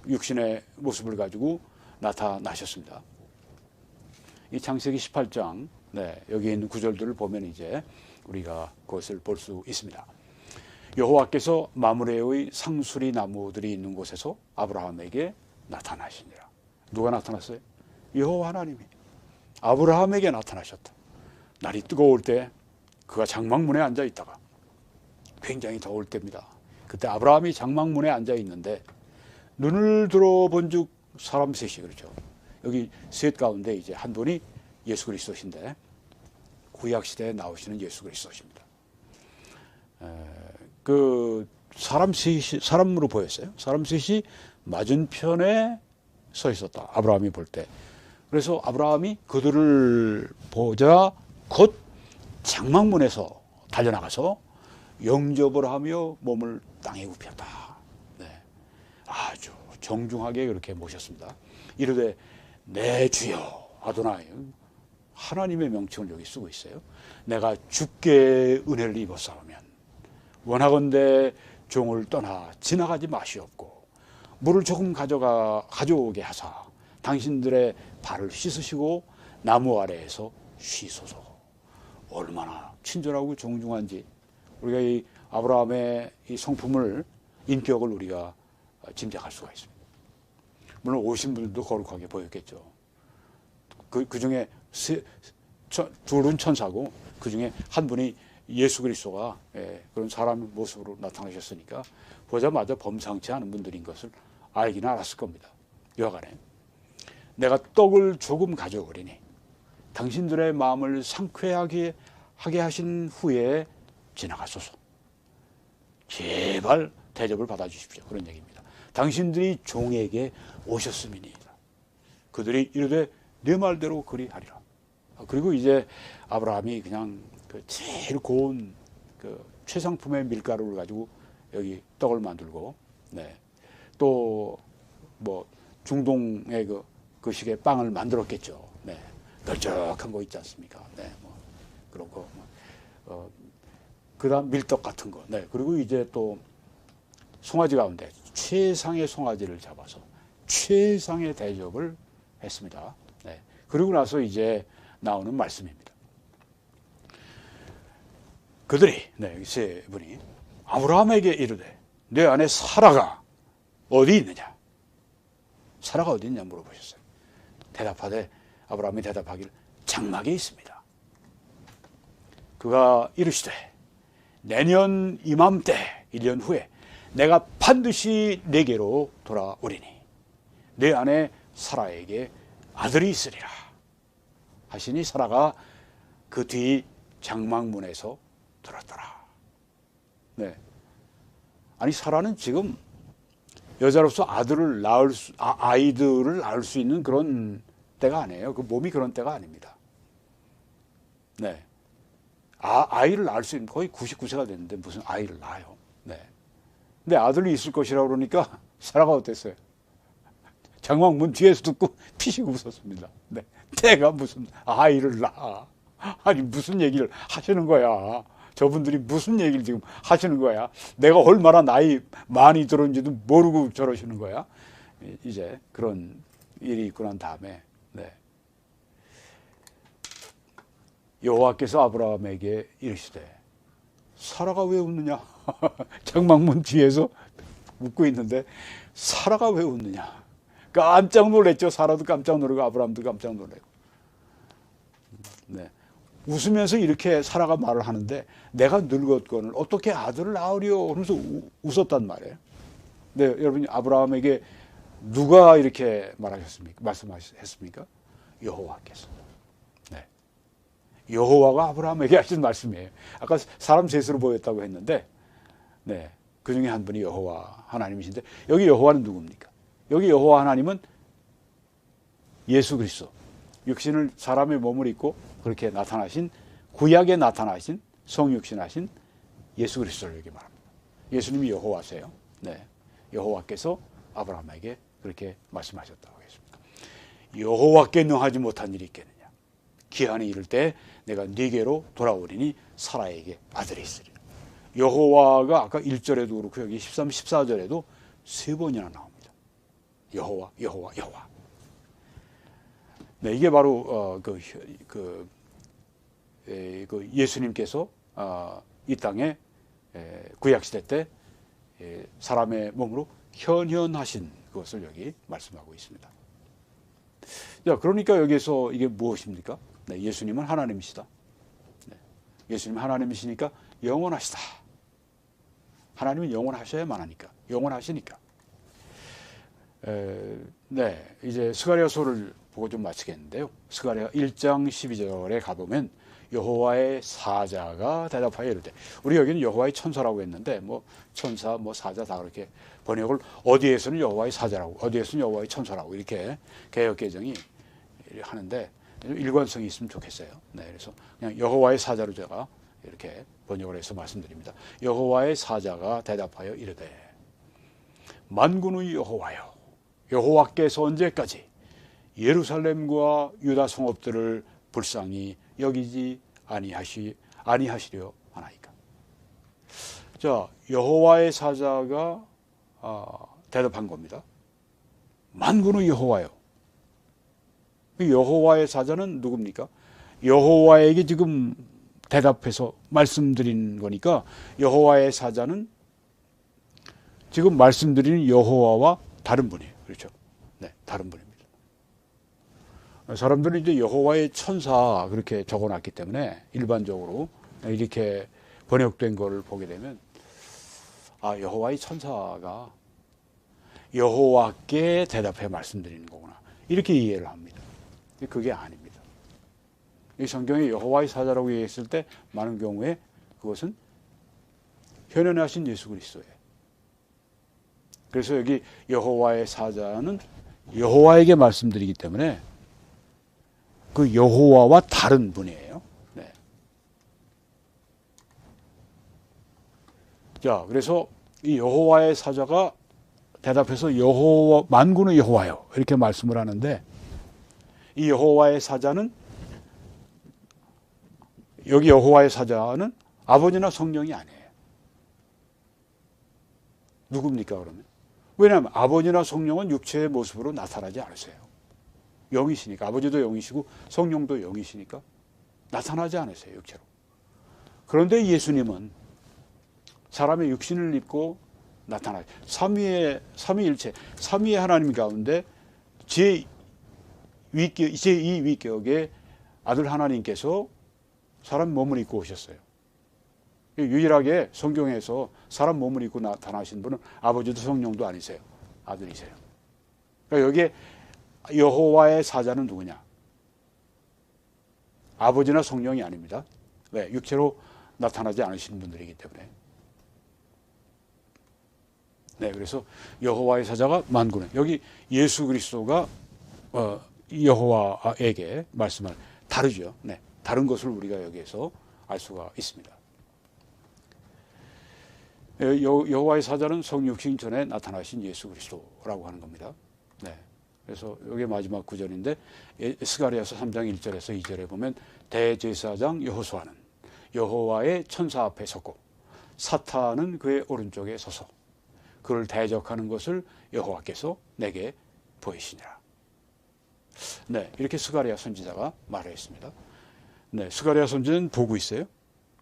육신의 모습을 가지고 나타나셨습니다. 이 창세기 18장, 네, 여기 있는 구절들을 보면 이제 우리가 그것을 볼 수 있습니다. 여호와께서 마므레의 상수리 나무들이 있는 곳에서 아브라함에게 나타나시니라. 누가 나타났어요? 여호와 하나님이 아브라함에게 나타나셨다. 날이 뜨거울 때 그가 장막문에 앉아 있다가, 굉장히 더울 때입니다. 그때 아브라함이 장막문에 앉아 있는데 눈을 들어본 즉 사람 셋이, 그렇죠. 여기 셋 가운데 이제 한 분이 예수 그리스도신데 구약 시대에 나오시는 예수 그리스도십니다. 그 사람으로 보였어요. 사람 셋이 맞은편에 서 있었다. 아브라함이 볼 때. 그래서 아브라함이 그들을 보자 곧 장막문에서 달려나가서 영접을 하며 몸을 땅에 굽혔다. 네. 아주 정중하게 그렇게 모셨습니다. 이르되 내 주여 아도나이, 하나님의 명칭을 여기 쓰고 있어요. 내가 주께 은혜를 입었사오면 원하건대 종을 떠나 지나가지 마시옵고 물을 조금 가져오게 하사 당신들의 발을 씻으시고 나무 아래에서 쉬소서. 얼마나 친절하고 정중한지 우리가 이 아브라함의 이 성품을, 인격을 우리가 짐작할 수가 있습니다. 물론 오신 분들도 거룩하게 보였겠죠. 그 중에 둘은 천사고 그 중에 한 분이 예수 그리스도가, 그런 사람 모습으로 나타나셨으니까 보자마자 범상치 않은 분들인 것을 알기는 알았을 겁니다. 여하간에 내가 떡을 조금 가져오리니 당신들의 마음을 상쾌하게 하게 하신 후에 지나가소서. 제발 대접을 받아주십시오. 그런 얘기입니다. 당신들이 종에게 오셨음이니이다. 그들이 이르되 내 말대로 그리하리라. 그리고 이제 아브라함이 그냥 그 제일 고운 그 최상품의 밀가루를 가지고 여기 떡을 만들고, 네, 또 뭐 중동의 그 식의 빵을 만들었겠죠. 네. 널쩍한 거 있지 않습니까? 네, 뭐 그런 거. 그다음 밀떡 같은 거. 네. 그리고 이제 또 송아지 가운데 최상의 송아지를 잡아서 최상의 대접을 했습니다. 네. 그리고 나서 이제 나오는 말씀입니다. 그들이, 네, 세 분이 아브라함에게 이르되 내 아내 사라가 어디 있느냐? 사라가 어디 있냐 물어보셨어요. 대답하되 아브라함이 대답하기를 장막에 있습니다. 그가 이르시되 내년 이맘때 1년 후에 내가 반드시 내게로 돌아오리니 내 아내 사라에게 아들이 있으리라 하시니 사라가 그 뒤 장막문에서 들었더라. 네. 아니 사라는 지금 여자로서 아이들을 낳을 수 있는 그런 때가 아니에요. 그 몸이 그런 때가 아닙니다. 네. 아이를 낳을 수 있는 거의 99세가 됐는데 무슨 아이를 낳아요. 네. 근데 아들이 있을 것이라고 그러니까 사라가 어땠어요? 장막문 뒤에서 듣고 피식 웃었습니다. 네. 내가 무슨 아이를 낳아. 아니 무슨 얘기를 하시는 거야. 저분들이 무슨 얘기를 지금 하시는 거야. 내가 얼마나 나이 많이 들었는지도 모르고 저러시는 거야. 이제 그런 일이 있고 난 다음에 네. 여호와께서 아브라함에게 이르시되 사라가 왜 웃느냐. 장막문 뒤에서 웃고 있는데 사라가 왜 웃느냐. 깜짝 놀랐죠. 사라도 깜짝 놀라고 아브라함도 깜짝 놀라고. 네. 웃으면서 이렇게 사라가 말을 하는데 내가 늙었거늘 어떻게 아들을 낳으려 하면서 웃었단 말이에요. 네, 여러분 아브라함에게 누가 이렇게 말씀하셨습니까? 여호와께서. 네. 여호와가 아브라함에게 하신 말씀이에요. 아까 사람 셋으로 보였다고 했는데 네, 그 중에 한 분이 여호와 하나님이신데 여기 여호와는 누굽니까? 여기 여호와 하나님은 예수 그리스도. 육신을 사람의 몸을 입고 그렇게 나타나신 구약에 나타나신 성육신하신 예수 그리스도를 여기 말합니다. 예수님이 여호와세요. 네, 여호와께서 아브라함에게 그렇게 말씀하셨다고 했습니다. 여호와께 능하지 못한 일이 있겠느냐. 기한이 이를 때 내가 네게로 돌아오리니 사라에게 아들이 있으리라. 여호와가 아까 1절에도 그렇고 여기 13, 14절에도 세 번이나 나옵니다. 여호와, 여호와, 여호와. 네, 이게 바로 그 예수님께서 이 땅에 구약 시대 때 사람의 몸으로 현현하신 것을 여기 말씀하고 있습니다. 자, 그러니까 여기서 이게 무엇입니까? 네, 예수님은 하나님이시다. 네, 예수님 하나님이시니까 영원하시다. 하나님은 영원하셔야만 하니까, 영원하시니까. 네, 이제 스가랴서를 보고 좀 마치겠는데요. 스가랴 1장 12절에 가보면 여호와의 사자가 대답하여 이르되, 우리 여기는 여호와의 천사라고 했는데 뭐 천사, 뭐 사자 다 그렇게 번역을 어디에서는 여호와의 사자라고, 어디에서는 여호와의 천사라고 이렇게 개역 개정이 하는데 일관성이 있으면 좋겠어요. 네, 그래서 그냥 여호와의 사자로 제가 이렇게 번역을 해서 말씀드립니다. 여호와의 사자가 대답하여 이르되, 만군의 여호와여, 여호와께서 언제까지 예루살렘과 유다 성읍들을 불쌍히 여기지 아니하시려 하나이까. 자, 여호와의 사자가 대답한 겁니다. 만군의 여호와요. 여호와의 사자는 누굽니까? 여호와에게 지금 대답해서 말씀드린 거니까 여호와의 사자는 지금 말씀드리는 여호와와 다른 분이에요. 그렇죠? 네, 다른 분입니다. 사람들은 이제 여호와의 천사 그렇게 적어놨기 때문에 일반적으로 이렇게 번역된 걸 보게 되면 여호와의 천사가 여호와께 대답해 말씀드리는 거구나 이렇게 이해를 합니다. 그게 아닙니다. 이 성경에 여호와의 사자라고 얘기했을 때 많은 경우에 그것은 현현하신 예수 그리스도예요. 그래서 여기 여호와의 사자는 여호와에게 말씀드리기 때문에 그 여호와와 다른 분이에요. 네. 자, 그래서 이 여호와의 사자가 대답해서 여호와 만군의 여호와요 이렇게 말씀을 하는데, 이 여호와의 사자는, 여기 여호와의 사자는 아버지나 성령이 아니에요. 누굽니까 그러면? 왜냐하면 아버지나 성령은 육체의 모습으로 나타나지 않으세요. 영이시니까. 아버지도 영이시고 성령도 영이시니까 나타나지 않으세요, 육체로. 그런데 예수님은 사람의 육신을 입고 나타나요. 삼위일체, 삼위의 하나님 가운데 제2위격의 아들 하나님께서 사람 몸을 입고 오셨어요. 유일하게 성경에서 사람 몸을 입고 나타나신 분은 아버지도 성령도 아니세요. 아들이세요. 그러니까 여기에 여호와의 사자는 누구냐? 아버지나 성령이 아닙니다. 왜? 육체로 나타나지 않으시는 분들이기 때문에. 네, 그래서 여호와의 사자가 만군의, 여기 예수 그리스도가 여호와에게 말씀을 다르죠. 네, 다른 것을 우리가 여기에서 알 수가 있습니다. 여호와의 사자는 성육신 전에 나타나신 예수 그리스도라고 하는 겁니다. 네, 그래서 여기 마지막 구절인데, 스가랴서 3장 1절에서 2절에 보면 대제사장 여호수아는 여호와의 천사 앞에 섰고 사탄은 그의 오른쪽에 서서 그를 대적하는 것을 여호와께서 내게 보이시니라. 네, 이렇게 스가랴 선지자가 말했습니다. 네, 스가랴 선지자는 보고 있어요.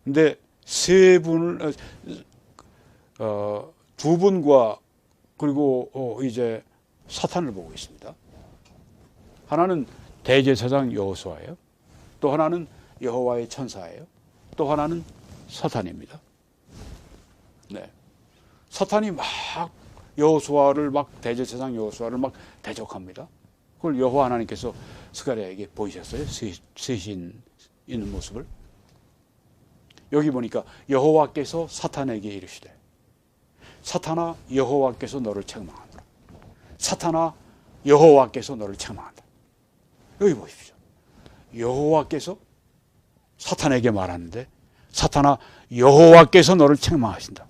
근데 세 분을, 두 분과 그리고 이제 사탄을 보고 있습니다. 하나는 대제사장 여호수아예요. 또 하나는 여호와의 천사예요. 또 하나는 사탄입니다. 네, 사탄이 막 여호수아를 막 대제사장 여호수아를 막 대적합니다. 그걸 여호와 하나님께서 스가랴에게 보이셨어요. 셋이 있는 모습을. 여기 보니까 여호와께서 사탄에게 이르시되 사탄아 여호와께서 너를 책망하노라. 사탄아 여호와께서 너를 책망한다. 여기 보십시오. 여호와께서 사탄에게 말하는데 사탄아 여호와께서 너를 책망하신다.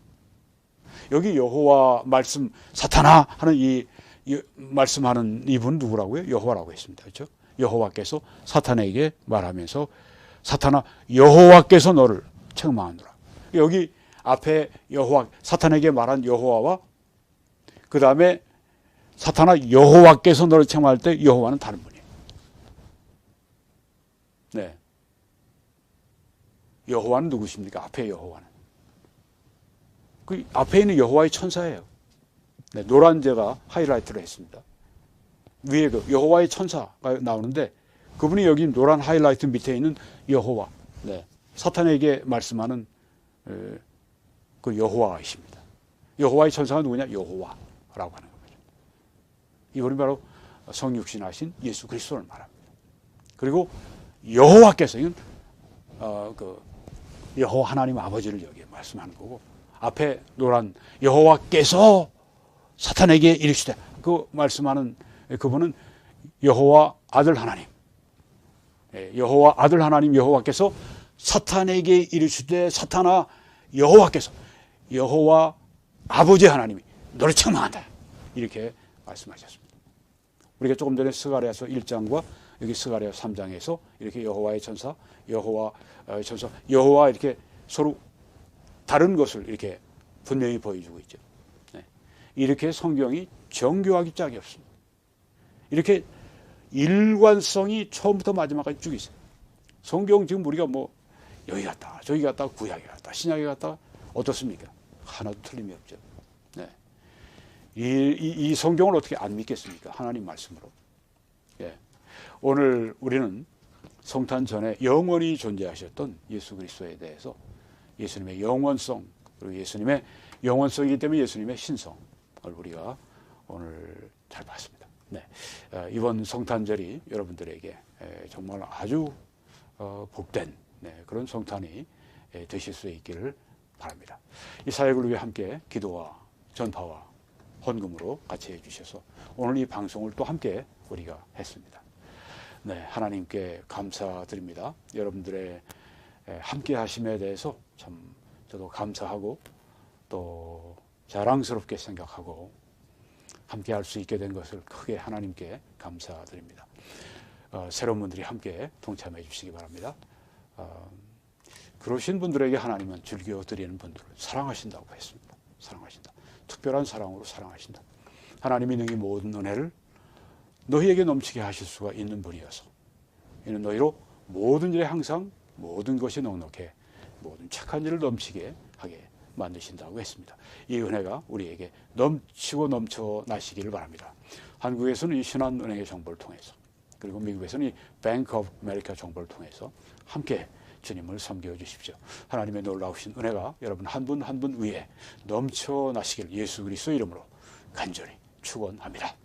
여기 여호와 말씀, 사탄아 하는 이 말씀하는 이분 누구라고요? 여호와라고 했습니다. 그렇죠? 여호와께서 사탄에게 말하면서 사탄아 여호와께서 너를 책망하노라. 여기 앞에 여호와, 사탄에게 말한 여호와와 그 다음에 사탄아 여호와께서 너를 책망할 때 여호와는 다른 분이에요. 네, 여호와는 누구십니까? 앞에 여호와는 그 앞에 있는 여호와의 천사예요. 네, 노란 제가 하이라이트를 했습니다. 위에 그 여호와의 천사가 나오는데 그분이 여기 노란 하이라이트 밑에 있는 여호와, 네, 사탄에게 말씀하는 그 여호와이십니다. 여호와의 천사가 누구냐? 여호와라고 하는 겁니다. 이분이 바로 성육신하신 예수 그리스도를 말합니다. 그리고 여호와께서, 이건 그 여호와 하나님 아버지를 여기에 말씀하는 거고, 앞에 노란 여호와께서 사탄에게 이르시되, 그 말씀하는 그분은 여호와 아들 하나님, 여호와 아들 하나님 여호와께서 사탄에게 이르시되 사탄아 여호와께서, 여호와 아버지 하나님이 너를 책망한다, 이렇게 말씀하셨습니다. 우리가 조금 전에 스가랴서 1장과 여기 스가랴 3장에서 이렇게 여호와의 천사, 여호와 천사, 여호와 이렇게 서로 다른 것을 이렇게 분명히 보여주고 있죠. 네. 이렇게 성경이 정교하기 짝이 없습니다. 이렇게 일관성이 처음부터 마지막까지 쭉 있어요. 성경 지금 우리가 뭐 여기 갔다 저기 갔다 구약에 갔다 신약에 갔다 어떻습니까? 하나도 틀림이 없죠. 네. 이 성경을 어떻게 안 믿겠습니까? 하나님 말씀으로. 예. 오늘 우리는 성탄 전에 영원히 존재하셨던 예수 그리스도에 대해서, 예수님의 영원성, 그리고 예수님의 영원성이기 때문에 예수님의 신성을 우리가 오늘 잘 봤습니다. 네. 이번 성탄절이 여러분들에게 정말 아주 복된 그런 성탄이 되실 수 있기를 바랍니다. 이 사역을 위해 함께 기도와 전파와 헌금으로 같이 해주셔서 오늘 이 방송을 또 함께 우리가 했습니다. 네, 하나님께 감사드립니다. 여러분들의 함께 하심에 대해서 참 저도 감사하고 또 자랑스럽게 생각하고, 함께 할 수 있게 된 것을 크게 하나님께 감사드립니다. 새로운 분들이 함께 동참해 주시기 바랍니다. 그러신 분들에게 하나님은 즐겨 드리는 분들을 사랑하신다고 했습니다. 사랑하신다. 특별한 사랑으로 사랑하신다. 하나님이 능히 모든 은혜를 너희에게 넘치게 하실 수가 있는 분이어서 이는 너희로 모든 일에 항상 모든 것이 넉넉해 모든 착한 일을 넘치게 하게 만드신다고 했습니다. 이 은혜가 우리에게 넘치고 넘쳐 나시기를 바랍니다. 한국에서는 이 신한은행의 정보를 통해서 그리고 미국에서는 이 뱅크 오브 아메리카 정보를 통해서 함께 주님을 섬겨 주십시오. 하나님의 놀라우신 은혜가 여러분 한 분 한 분 위에 넘쳐 나시길 예수 그리스도 이름으로 간절히 축원합니다.